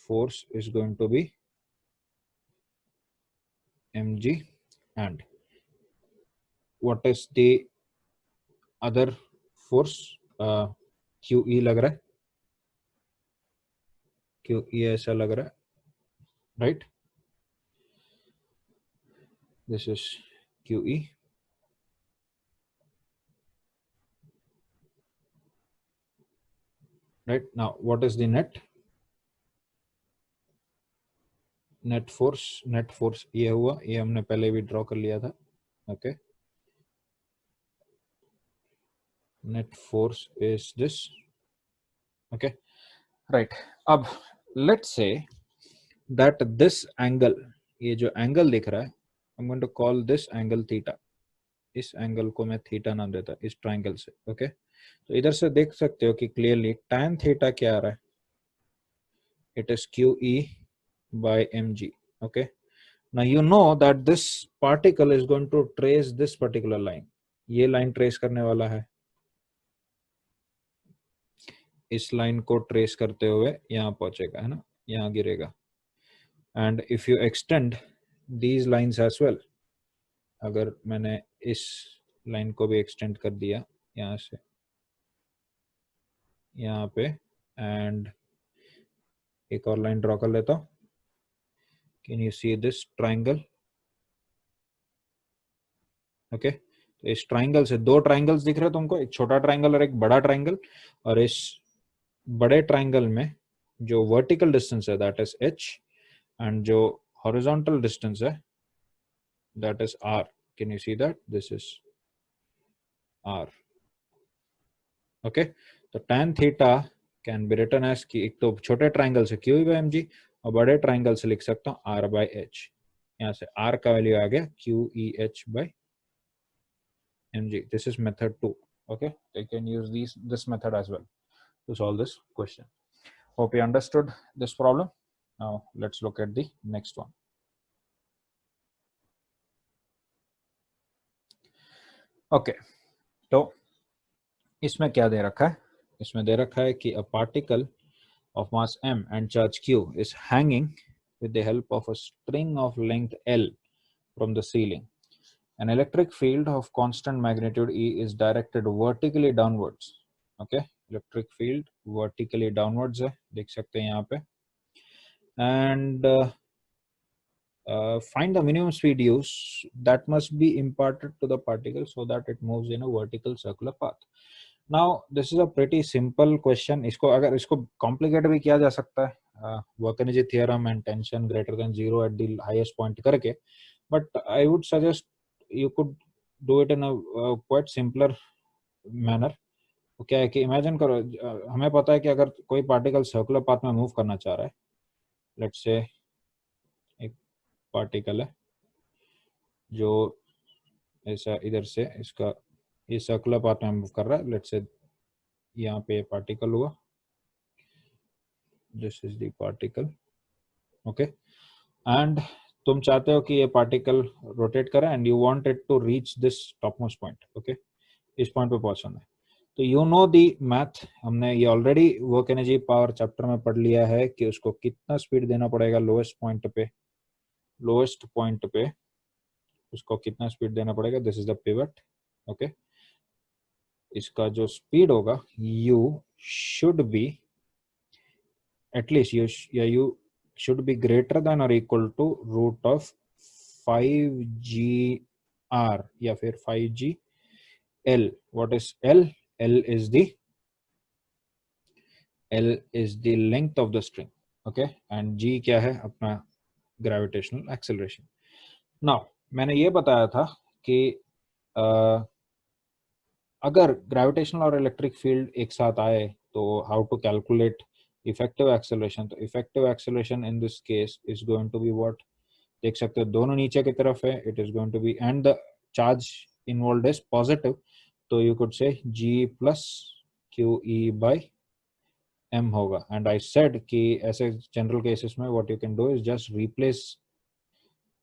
A: force is going to be mg, and what is the other force, QE लग रहा है, QE ऐसा लग रहा है, right, this is QE, right? Now what is the net force, ये हुआ, ये हमने पहले भी ड्रॉ कर लिया था, okay, net force is this, okay, right. अब let's say that this angle, ये जो एंगल दिख रहा है, I'm going to call this angle theta, इस एंगल को मैं थीटा नाम देता, इस ट्राइंगल से, ओके, तो इधर से देख सकते हो कि क्लियरली tan थीटा क्या आ रहा है, it is QE by mg, okay. Now you know that this particle is going to trace this particular line, ये लाइन ट्रेस करने वाला है, इस लाइन को ट्रेस करते हुए यहाँ पहुंचेगा, है ना, यहाँ गिरेगा, and if you extend these lines as well, अगर मैंने इस लाइन को भी एक्सटेंड कर दिया यहाँ से यहाँ पे, एंड एक और लाइन ड्रॉ कर लेता हूँ, can you see this triangle, okay, तो इस ट्राइंगल से दो ट्राइंगल्स दिख रहे हैं तुमको, एक छोटा ट्राइंगल और एक बड़ा ट्राइंगल, और इस बड़े ट्राइंगल में जो वर्टिकल डिस्टेंस है दैट इज h, एंड जो हॉरिजॉन्टल डिस्टेंस है that is r, can you see that this is r, okay, तो tan theta can be written as कि एक तो छोटे ट्राइंगल से QE by mg, और बड़े ट्राइंगल से लिख सकता हूँ r by h, यहाँ से r का वैल्यू आ गया QEH by mg. This is method 2, okay, they can use this method as well to solve this question. Hope you understood this problem. Now let's look at the next one. Okay, तो इसमें क्या दे रखा है, इसमें दे रखा है कि a particle of mass m and charge q is hanging with the help of a string of length L from the ceiling. An electric field of constant magnitude E is directed vertically downwards. Okay, electric field vertically downwards है, देख सकते हैं यहाँ पे, and find the minimum speed use that must be imparted to the particle so that it moves in a vertical circular path. Now this is a pretty simple question. इसको अगर इसको complicate भी किया जा सकता है, work energy theorem and tension greater than zero at the highest point करके, but I would suggest you could do it in a quite simpler manner. तो क्या है कि इमेजिन करो, हमें पता है कि अगर कोई पार्टिकल सर्कुलर पाथ में मूव करना चाह रहा है, लेट्स से एक पार्टिकल है जो ऐसा इधर से इसका ये सर्कुलर पाथ में मूव कर रहा है, लेट्स से यहाँ पे पार्टिकल हुआ, this is the particle, okay, and तुम चाहते हो कि ये पार्टिकल रोटेट करे and you want it to reach this top most point, okay, इस पॉइंट पे पहुंचना है, तो यू नो दी मैथ, हमने ये already work energy power chapter में पढ़ लिया है कि उसको कितना स्पीड देना पड़ेगा लोएस्ट पॉइंट पे उसको कितना स्पीड देना पड़ेगा, this is the pivot, okay, इसका जो स्पीड होगा you should be at least you should be greater than or equal to root of 5gr या फिर 5gl. What is L? L is the length of the string. Okay, and g क्या है अपना gravitational acceleration. Now मैंने ये बताया था कि अगर ग्रेविटेशनल और इलेक्ट्रिक फील्ड एक साथ आए तो how to calculate effective acceleration. तो effective acceleration in this case is going to be what, देख सकते हो दोनों नीचे की तरफ है, it is going to be, and the charge involve is positive, तो you could say g plus q e by m होगा। एंड आई सेड कि ऐसे जनरल केसेस में what you can do is just replace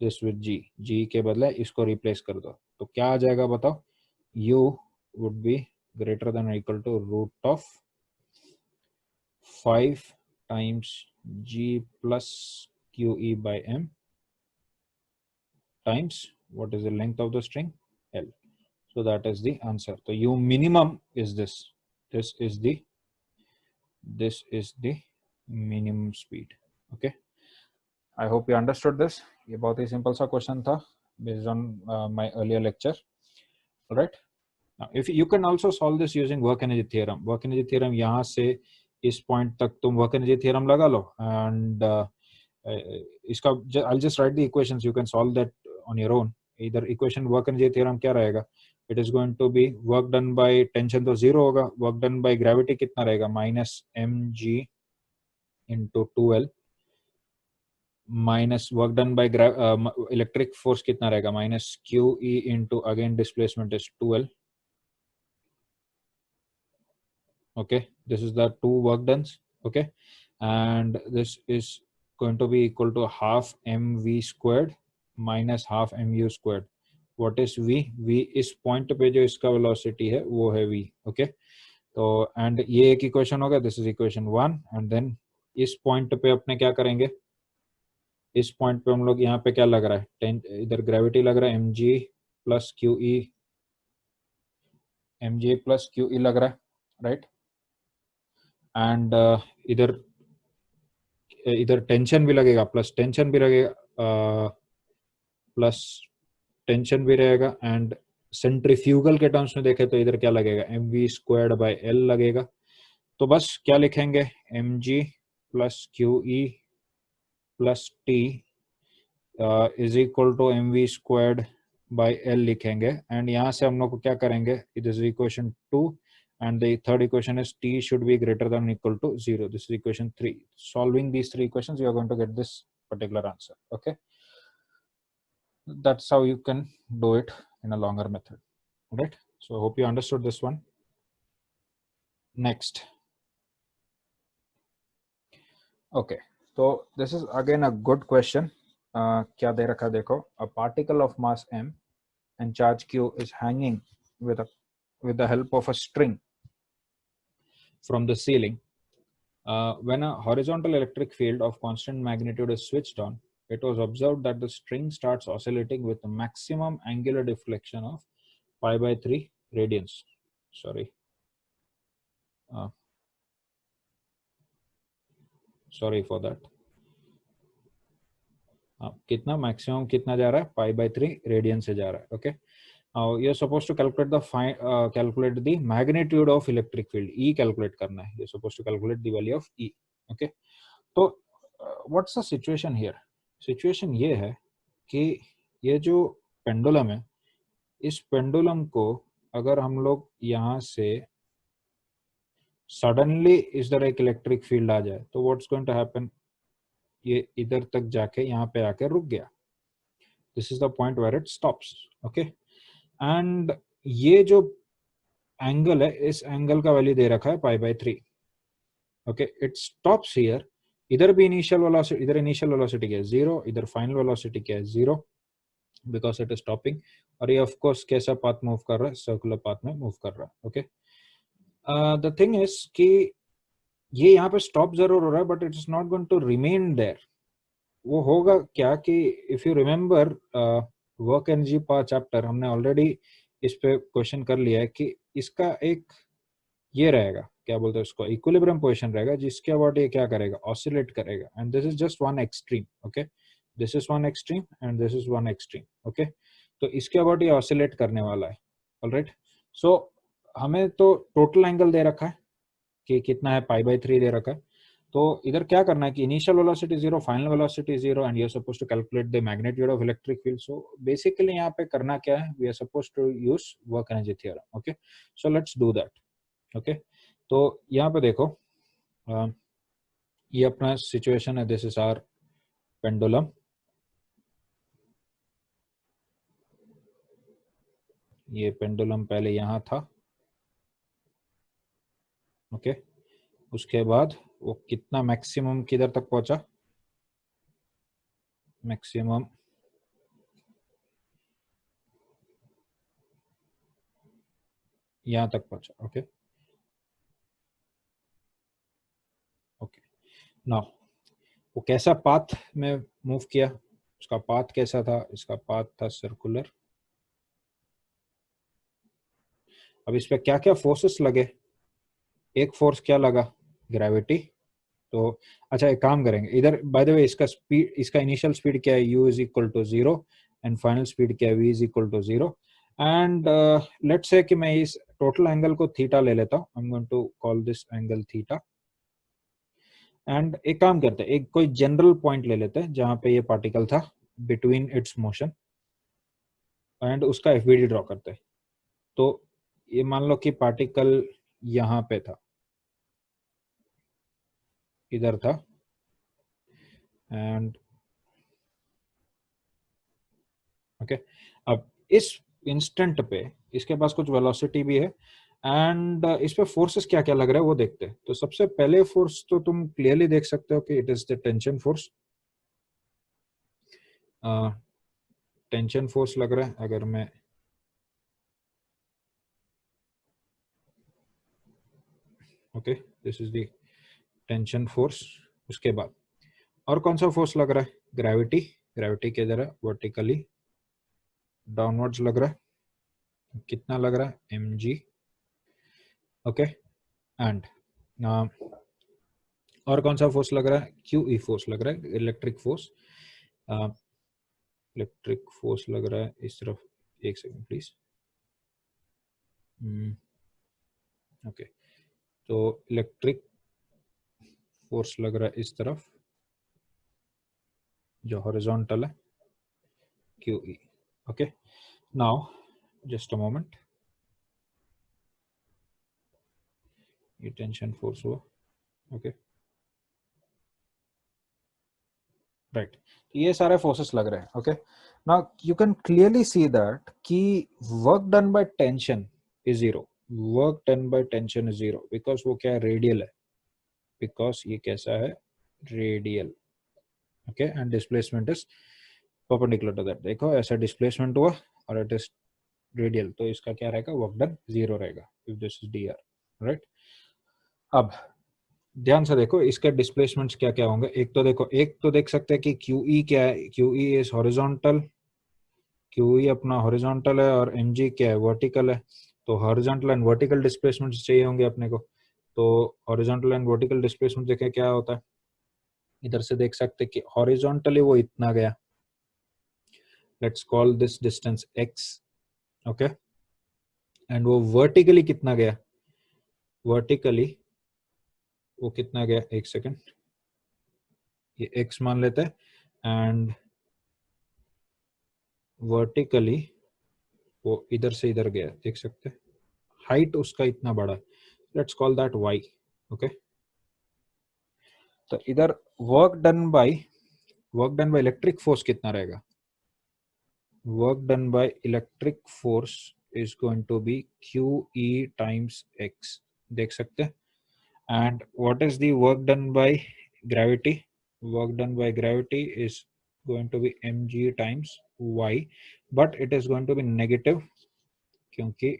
A: this with g, g के बदले इसको replace कर दो, तो क्या आ जाएगा बताओ, u would be greater than or equal to root of 5 times g plus qe by m times what is the length of the string, L. So that is the answer. So u minimum is this, this is the minimum speed. Okay, I hope you understood this. ये बहुत ही simple सा question था based on my earlier lecture. All right, now if you can also solve this using work energy theorem. Work energy theorem यहाँ से इस point तक तुम work energy theorem लगा लो, एंड इसका I'll just write the equations, you can solve that on your own. इधर equation work energy theorem क्या रहेगा, it is going to be work done by tension तो जीरो होगा, work done by gravity कितना रहेगा, minus m g into 2L, minus work done by electric force कितना रहेगा, minus q E into again displacement is 2L. Okay, this is the two work done. Okay, and this is going to be equal to half mv squared minus half mu squared. What is v? v इस point पे जो इसका velocity है वो है v. Okay, तो and ये एक इक्वेशन होगा, this is equation 1, and then इस पॉइंट पे अपने क्या करेंगे, इस पॉइंट पे हम लोग यहाँ पे क्या लग रहा है, इधर ग्रेविटी लग रहा है mg प्लस क्यू ई, mg प्लस क्यू ई लग रहा है, राइट, एंड इधर टेंशन भी लगेगा, प्लस टेंशन भी लगेगा, प्लस टेंशन भी रहेगा, एंड सेंट्रीफ्यूगल के टर्म्स में देखें तो इधर क्या लगेगा, m v squared by l लगेगा। तो बस क्या लिखेंगे, m g plus q E plus T is equal to m v squared by l लिखेंगे, एंड यहाँ से हम लोग को क्या करेंगे, it is equation 2, and the third equation is t should be greater than or equal to 0. This is equation 3. Solving these three equations, you are going to get this particular answer. Okay, that's how you can do it in a longer method. Right, so I hope you understood this one. Next, okay, so this is again a good question. क्या दे रखा देखो, a particle of mass m and charge q is hanging with the help of a string from the ceiling. When a horizontal electric field of constant magnitude is switched on, it was observed that the string starts oscillating with a maximum angular deflection of pi by 3 radians. Sorry for that. कितना maximum कितना जा रहा है, pi by 3 radian से जा रहा है. Okay. Now you're supposed to calculate the magnitude of electric field. E calculate करना है. You're supposed to calculate the value of E. Okay. तो what's the situation here? Situation ये है कि ये जो पेंडुलम है, इस पेंडुलम को अगर हम लोग यहाँ से सडनली इधर एक इलेक्ट्रिक फील्ड आ जाए तो व्हाट्स गोइंग टू हैपन, ये इधर तक जाके यहाँ पे आके रुक गया. This is the point where it stops. Okay, and ये जो एंगल है, इस एंगल का वैल्यू दे रखा है pi by 3. Okay, it stops here. इधर भी इनिशियल वेलोसिटी, इधर इनिशियल वेलोसिटी क्या है 0, इधर फाइनल वेलोसिटी क्या है 0, बिकॉज इट इज स्टॉपिंग. और ये ऑफ कोर्स कैसा पाथ मूव कर रहा है, सर्कुलर पाथ में मूव कर रहा है. ओके, द थिंग इज कि ये यहाँ पे स्टॉप जरूर हो रहा है, but it is not going to remain there. वो होगा क्या कि if you remember work energy power chapter, हमने ऑलरेडी इस पे क्वेश्चन कर लिया है कि इसका एक ये रहेगा, क्या बोलते हैं उसको, इक्विलिब्रियम पोजीशन रहेगा, जिसके अबाउट ये क्या करेगा, ऑसिलेट करेगा. And this is just one extreme. Okay, this is one extreme and this is one extreme. Okay, तो इसके अबाउट ये ऑसिलेट करने वाला है. ऑलराइट, सो हमें तो टोटल एंगल दे रखा है कि कितना है, पाई बाय 3 दे रखा है. तो इधर क्या करना है कि initial velocity 0, final velocity 0 and you are supposed to calculate the magnitude of electric field. So basically यहाँ पे करना क्या है, we are supposed to use work energy theorem. Okay, so let's do that. Okay, तो यहाँ पे देखो, ये अपना सिचुएशन है. This is our pendulum. ये पेंडुलम पहले यहाँ था. ओके, उसके बाद वो कितना मैक्सिमम किधर तक पहुंचा, मैक्सिमम यहाँ तक पहुंचा. ओके ओके, नाउ वो कैसा पाथ में मूव किया, उसका पाथ कैसा था, इसका पाथ था सर्कुलर. अब इस पे क्या क्या फोर्सेस लगे, एक फोर्स क्या लगा, ग्रेविटी. तो अच्छा, एक काम करेंगे इधर, बाय द वे इसका स्पीड, इसका इनिशियल स्पीड क्या है, u is equal to 0 and final speed क्या है, v is equal to 0. And let's say कि मैं इस टोटल एंगल को थीटा ले लेता हूँ. I am going to call this angle theta. And एक काम करते हैं, एक कोई जनरल पॉइंट ले लेते हैं जहां पे ये पार्टिकल था बिटवीन इट्स मोशन, एंड उसका एफबीडी ड्रॉ करते हैं. तो ये मान लो कि पार्टिकल यहाँ पे था, इधर था, एंड ओके. अब इस इंस्टेंट पे इसके पास कुछ वेलोसिटी भी है, एंड इस पे फोर्सेस क्या क्या लग रहा है वो देखते हैं. तो सबसे पहले फोर्स तो तुम क्लियरली देख सकते हो कि it is the tension force. Tension force लग रहा है. अगर मैं okay, this is the tension force. उसके बाद और कौन सा फोर्स लग रहा है, ग्रेविटी. ग्रेविटी के इधर है, वर्टिकली डाउनवर्ड्स लग रहा है. कितना लग रहा है, mg. ओके, एंड और कौन सा फोर्स लग रहा है, QE फोर्स लग रहा है, इलेक्ट्रिक फोर्स. इलेक्ट्रिक फोर्स लग रहा है इस तरफ. एक सेकंड प्लीज. ओके, तो इलेक्ट्रिक फोर्स लग रहा है इस तरफ जो हॉरिजॉन्टल है, QE. Okay, now just a moment. ये टेंशन फोर्स हुआ. Okay, right. ये सारे फोर्सेस लग रहे हैं. Okay, now you can clearly see that कि work done by tension is zero. Work done by tension is zero because वो क्या है, रेडियल है. बिकॉज ये कैसा है, radial. Okay, and displacement is perpendicular to that. देखो ऐसा डिस्प्लेसमेंट हुआ और इट इज रेडियल, तो इसका क्या रहेगा, वर्क डन जीरो रहेगा if this is dr. Right. अब ध्यान से देखो इसके डिस्प्लेसमेंट्स क्या क्या होंगे. एक तो देखो, एक तो देख सकते हैं कि QE क्या है, QE इज हॉरिजॉन्टल. QE अपना हॉरिजॉन्टल है और mg क्या है, वर्टिकल है. तो हॉरिजॉन्टल एंड वर्टिकल डिस्प्लेसमेंट चाहिए होंगे अपने को. तो हॉरिजॉन्टल एंड वर्टिकल डिस्प्लेसमेंट देखें क्या होता है, इधर से देख सकते हैं कि हॉरिजॉन्टली वो इतना गया. Let's call this distance x. Okay, and वो वर्टिकली कितना गया, वर्टिकली वो कितना गया, एक सेकंड, ये x मान लेते हैं. एंड वर्टिकली वो इधर से इधर गया, देख सकते हैं हाइट उसका इतना बड़ा. Let's call that y. Okay, तो इधर work done by electric force कितना रहेगा, work done by electric force is going to be QE times x. देख सकते हैं. And what is the work done by gravity, work done by gravity is going to be mg times y, but it is going to be negative क्योंकि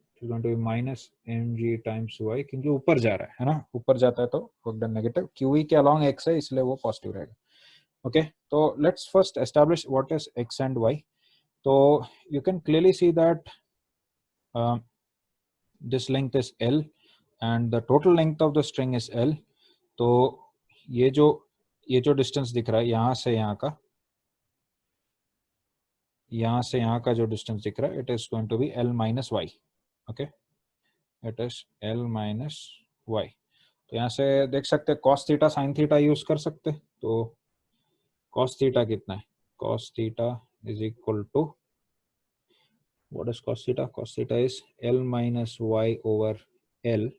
A: it is going to be minus mg times y क्योंकि ऊपर जा रहा है ना, ऊपर जाता है तो work done नेगेटिव. QE के along x है इसलिए वो पॉजिटिव रहेगा. ओके, तो let's first establish what is x and y. तो you can clearly see that this length is L and the total length of the string is L. तो ये जो डिस्टेंस दिख रहा है यहाँ से यहाँ का, यहाँ से यहाँ का जो डिस्टेंस दिख रहा है, it is going to be L minus y. Okay, it is L minus y। तो यहाँ से देख सकते हैं cos theta sin theta use कर सकते हैं। तो cos थीटा कितना है, cos theta is equal to, what is cos theta? Cos theta is L minus y over L.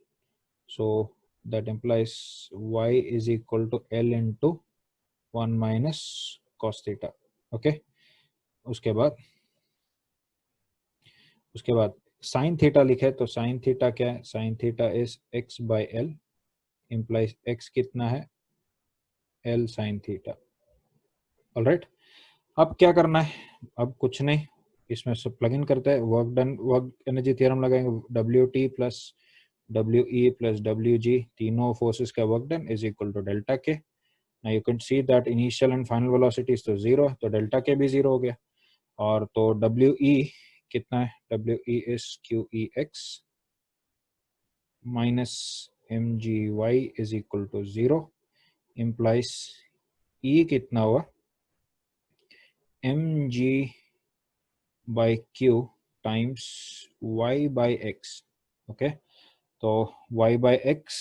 A: So that implies y is equal to L into 1 minus cos theta. Okay. उसके बाद sin theta लिखे तो sin theta क्या है, sin theta is x by L implies x कितना है, L sin theta. Alright, अब क्या करना है, अब कुछ नहीं, इसमें सब प्लग इन करते हैं, work done, work energy theorem लगाएंगे, WT plus WE plus WG, तीनों फोर्सेस का work done is equal to delta K. Now you can see that initial and final velocities तो जीरो, तो डेल्टा के भी zero हो गया। और तो WE कितना है, WE is QEX minus MGY is equal to zero, implies E कितना हुआ, mg by q times y by x। Okay, तो y by x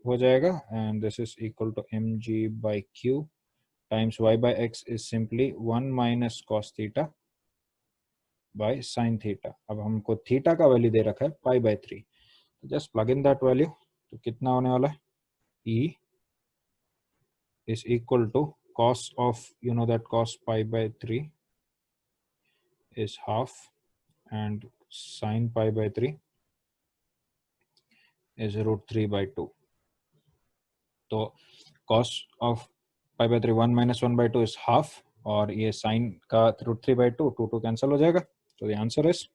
A: हो जाएगा and this is equal to mg by q times y by x is simply 1 minus cos theta by sin theta। अब हमको theta का value दे रखा है pi by 3, just plug in that value, तो कितना होने वाला है, E is equal to cos of, you know that cos pi by 3 is half and sin pi by 3 is root 3 by 2। तो cos of pi by 3 1 minus 1 by 2 is half, और ये sin का root 3 by 2 2 cancel हो जाएगा, तो the answer is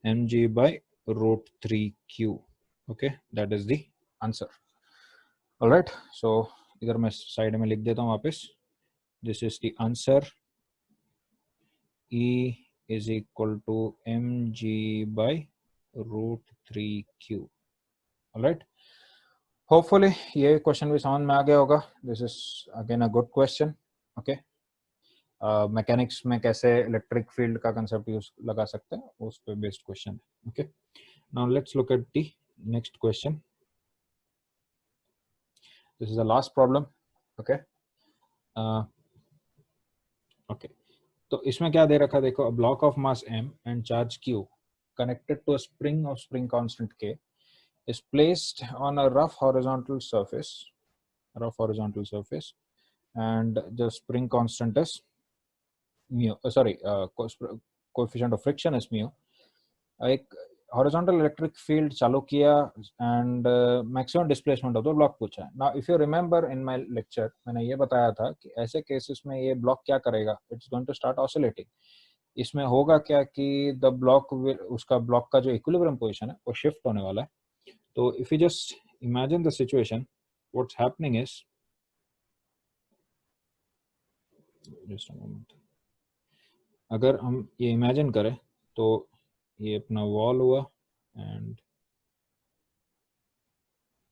A: mg by root 3q। okay, that is the answer। alright, so इधर मैं side में लिख देता हूँ वापस, this is the answer, E is equal to mg by root 3q। alright, hopefully ये क्वेश्चन भी समझ में आ गया होगा। This is again a good question. Okay, mechanics में कैसे इलेक्ट्रिक फील्ड का कंसेप्ट यूज लगा सकते हैं उस पे बेस्ड क्वेश्चन है। Okay, now let's look at the next question. This is the last problem. Okay okay, तो इसमें क्या दे रखा है, देखो, a block of mass m and charge q connected to a spring of spring constant k is placed on a rough horizontal surface and the spring constant is mu, coefficient of friction is mu। एक horizontal electric field चालू किया and maximum displacement of the block पूछा है। Now if you remember in my lecture मैंने ये बताया था कि ऐसे केसेस में ये ब्लॉक क्या करेगा, it's going to start oscillating. इसमें होगा क्या कि द ब्लॉक, उसका ब्लॉक का जो इक्विलिब्रियम पोजीशन है वो शिफ्ट होने वाला है। तो if you just imagine the situation, what's happening is, just a moment, अगर हम ये इमेजिन करें तो ये अपना वॉल हुआ एंड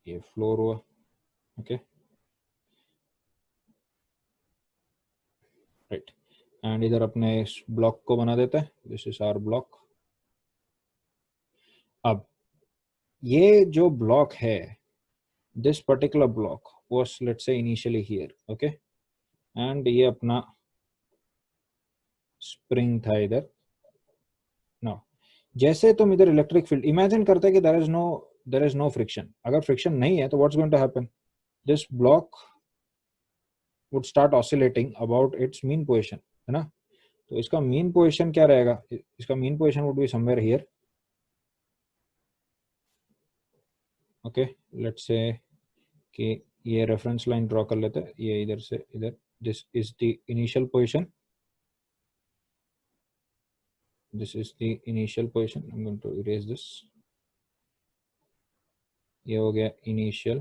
A: ये फ्लोर हुआ। ओके राइट, एंड इधर अपने इस ब्लॉक को बना देते हैं, दिस इज आवर ब्लॉक। अब ये जो ब्लॉक है, this particular block was let's say initially here. Okay, and ये अपना स्प्रिंग था इधर। नाउ जैसे तुम इधर इलेक्ट्रिक फील्ड इमेजिन करते हैं कि देयर इज नो फ्रिक्शन, अगर फ्रिक्शन नहीं है तो what's going to happen, this block would start oscillating about its mean position, है ना। तो इसका मीन पोजीशन क्या रहेगा, इसका mean position would be somewhere here. Okay, let's say कि ये रेफरेंस लाइन ड्रॉ कर लेते हैं, ये इधर से इधर, this is the initial position, this is the initial position. I am going to erase this, ये हो गया इनिशियल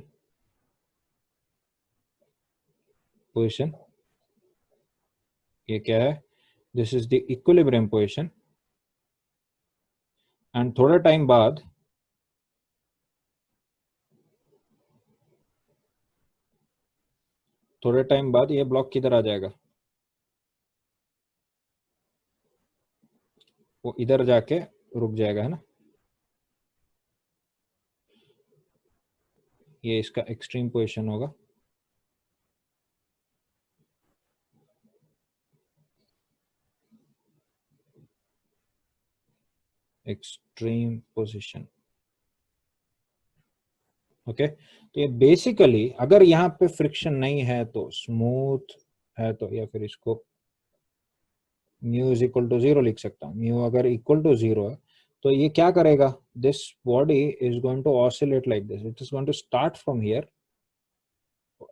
A: पोजीशन। ये क्या है, this is the equilibrium position. And थोड़ा टाइम बाद ये ब्लॉक किधर आ जाएगा, वो इधर जाके रुक जाएगा, है ना। ये इसका एक्सट्रीम पोजीशन होगा, एक्सट्रीम पोजीशन। ओके, तो ये बेसिकली अगर यहाँ पे फ्रिक्शन नहीं है तो स्मूथ है, तो या फिर इसको म्यू इज इक्वल टू 0 लिख सकता हूँ। म्यू अगर इक्वल टू 0 है तो ये क्या करेगा, this body is going to oscillate like this, it is going to start from here,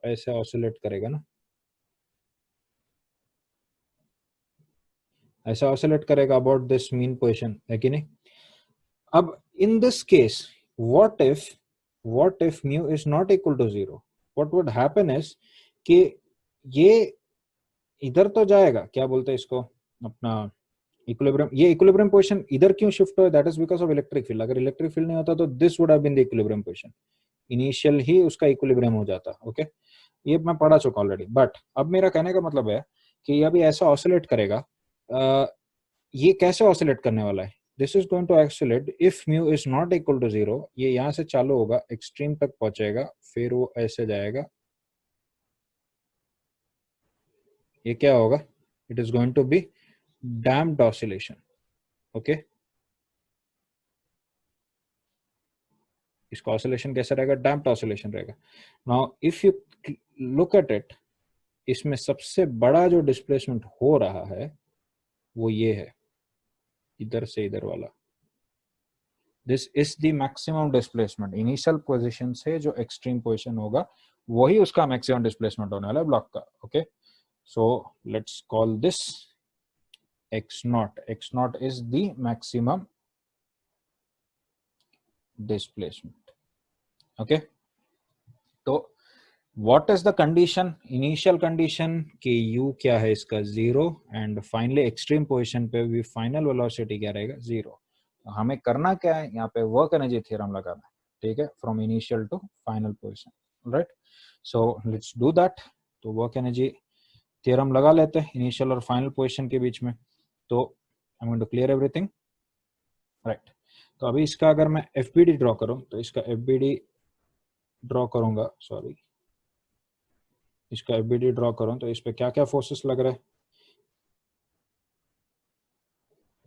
A: ऐसे ऑसिलेट करेगा ना, ऐसा ऑसिलेट करेगा अबाउट दिस मीन पोजीशन, है कि नहीं। अब इन this case what if mu is not equal to 0, what would happen is कि ये इधर तो जाएगा, क्या बोलते हैं इसको, अपना इक्विलिब्रियम, ये इक्विलिब्रियम पोजीशन इधर क्यों शिफ्ट हुआ, that is because of electric field. अगर इलेक्ट्रिक फील्ड नहीं होता तो this would have been the equilibrium position, initial ही उसका इक्विलिब्रियम हो जाता। ओके, ये मैं पढ़ा चुका ऑलरेडी, बट अब मेरा कहने का मतलब है कि ये अभी ऐसा ऑसिलेट करेगा। ये कैसे ऑसिलेट करने वाला है, this is going to oscillate if mu is not equal to 0, ये यहाँ से चालू होगा, एक्सट्रीम तक पहुंचेगा, फिर वो ऐसे जाएगा, ये क्या होगा, it is going to be damped oscillation. Okay, इसका ऑसिलेशन कैसा रहेगा, डैम्प्ड ऑसिलेशन रहेगा। Now if you look at it, इसमें सबसे बड़ा जो डिस्प्लेसमेंट हो रहा है वो ये है, इधर से इधर वाला, this is the maximum displacement. Initial position से जो एक्सट्रीम पोजीशन होगा वही उसका मैक्सिमम डिस्प्लेसमेंट होने वाला है ब्लॉक का। Okay, so let's call this x0, x0 is the maximum displacement। okay, तो what is the condition, initial condition कि u क्या है इसका 0 एंड फाइनली एक्सट्रीम पोजीशन पे भी फाइनल वेलोसिटी क्या रहेगा 0। तो हमें करना क्या है, यहाँ पे वर्क एनर्जी थ्योरम लगाना है, ठीक है, from initial to final position, right. So let's do that. तो वर्क एनर्जी थ्योरम लगा लेते हैं इनिशियल और फाइनल पोजीशन के बीच में। तो I am going to clear everything, right. तो अभी इसका अगर मैं एफबीडी ड्रॉ करूं तो इसका एफबीडी ड्रॉ करूंगा, सॉरी, इसका एफबीडी ड्रॉ करूं तो इस पे क्या क्या फोर्सेस लग रहा है,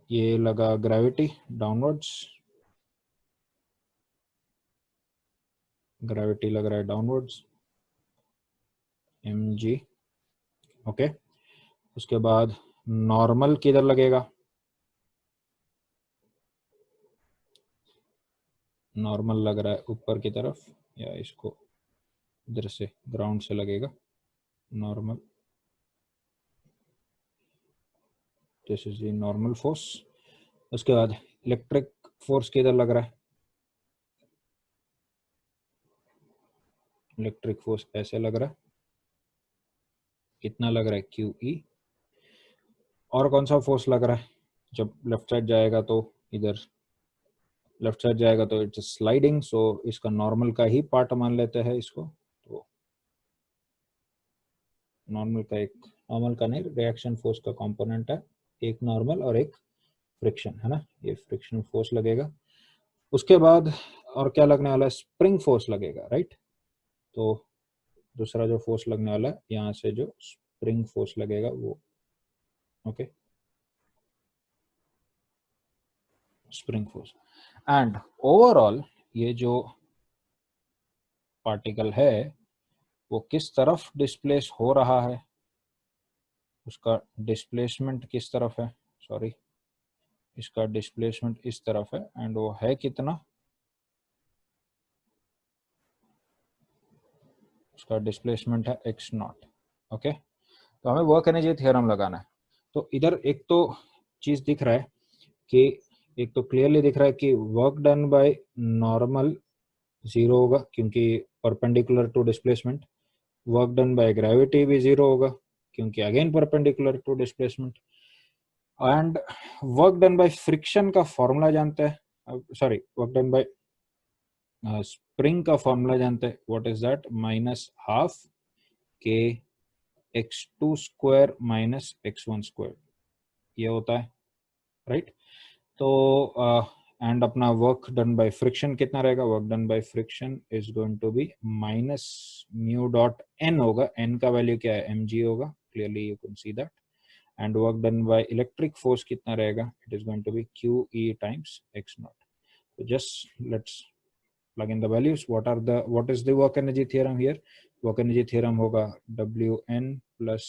A: ये लगा ग्रेविटी डाउनवर्ड्स, ग्रेविटी लग रहा है डाउनवर्ड्स mg। ओके, उसके बाद नॉर्मल किधर लगेगा, नॉर्मल लग रहा है ऊपर की तरफ, या इसको इधर से ग्राउंड से लगेगा normal, this is the normal force. उसके बाद इलेक्ट्रिक फोर्स किधर लग रहा है, इलेक्ट्रिक फोर्स ऐसे लग रहा है, कितना लग रहा है QE। और कौन सा फोर्स लग रहा है, जब लेफ्ट साइड जाएगा तो इधर लेफ्ट साइड जाएगा तो इट्स स्लाइडिंग, सो इसका नॉर्मल का ही पार्ट मान लेते हैं इसको। तो नॉर्मल का नहीं, रिएक्शन फोर्स का कंपोनेंट है, एक नॉर्मल और एक फ्रिक्शन, है ना, ये फ्रिक्शन फोर्स लगेगा। उसके बाद और क्या लगने वाला है, स्प्रिंग फोर्स लगेगा, राइट। तो दूसरा जो फोर्स लगने वाला है यहाँ से जो स्प्रिंग फोर्स लगेगा वो, okay, spring force. And overall ये जो पार्टिकल है वो किस तरफ डिस्प्लेस हो रहा है, उसका डिस्प्लेसमेंट किस तरफ है, सॉरी, इसका डिस्प्लेसमेंट इस तरफ है, एंड वो है कितना, उसका डिस्प्लेसमेंट है x0। ओके, तो हमें वर्क एनर्जी थ्योरम लगाना है। तो इधर एक तो चीज दिख रहा है कि, एक तो क्लियरली दिख रहा है कि वर्क डन बाय नॉर्मल 0 होगा क्योंकि perpendicular to displacement, work done by gravity भी 0 होगा क्योंकि again perpendicular to displacement, and work done by friction का फॉर्मूला जानते हैं, sorry, work done by spring का फॉर्मूला जानते हैं, व्हाट इज दैट, -12 के x2 square minus x1 square, ये होता है, राइट। तो एंड अपना वर्क डन बाय फ्रिक्शन कितना रहेगा, work done by friction is going to be minus mu dot N होगा, एन का वैल्यू क्या है, mg होगा, clearly you can see that, and work done by electric force कितना रहेगा, it is going to be QE times x naught. So just let's plug in the values. What is the work energy theorem here? Work energy theorem होगा Wn plus,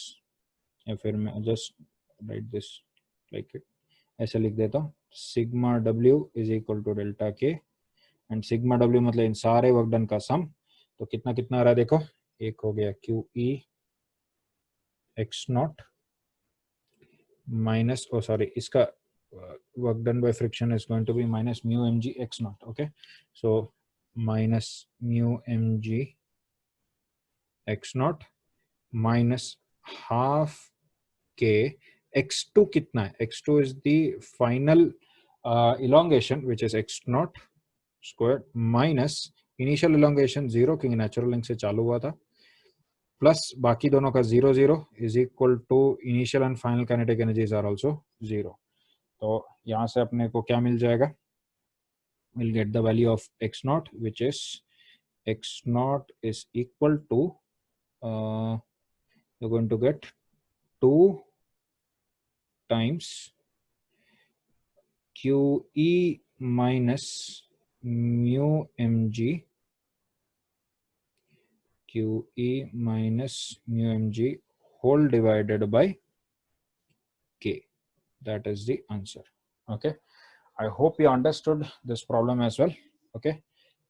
A: या फिर मैं just write this like it, ऐसे लिख देता हूँ, sigma W is equal to delta K, and sigma W मतलब इन सारे वर्क डन का सम. तो कितना कितना आ रहा है देखो, एक हो गया QE x naught minus, oh sorry, इसका work done by friction is going to be minus mu mg x naught. Okay, so minus mu mg x naught minus half k x2 कितना है, x2 is the final elongation which is x naught squared minus initial elongation 0 क्योंकि natural link से चालू हुआ था, plus बाकी दोनों का 0 0 is equal to initial and final kinetic energies are also 0. तो यहाँ से अपने को क्या मिल जाएगा, we'll get the value of x naught, which is x naught is equal to you're going to get 2 times QE minus mu mg, QE minus mu mg whole divided by k. That is the answer. Okay, I hope you understood this problem as well. Okay,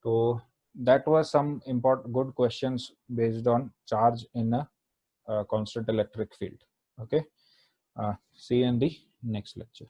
A: so that was some important good questions based on charge in a constant electric field. Okay, see you in the next lecture.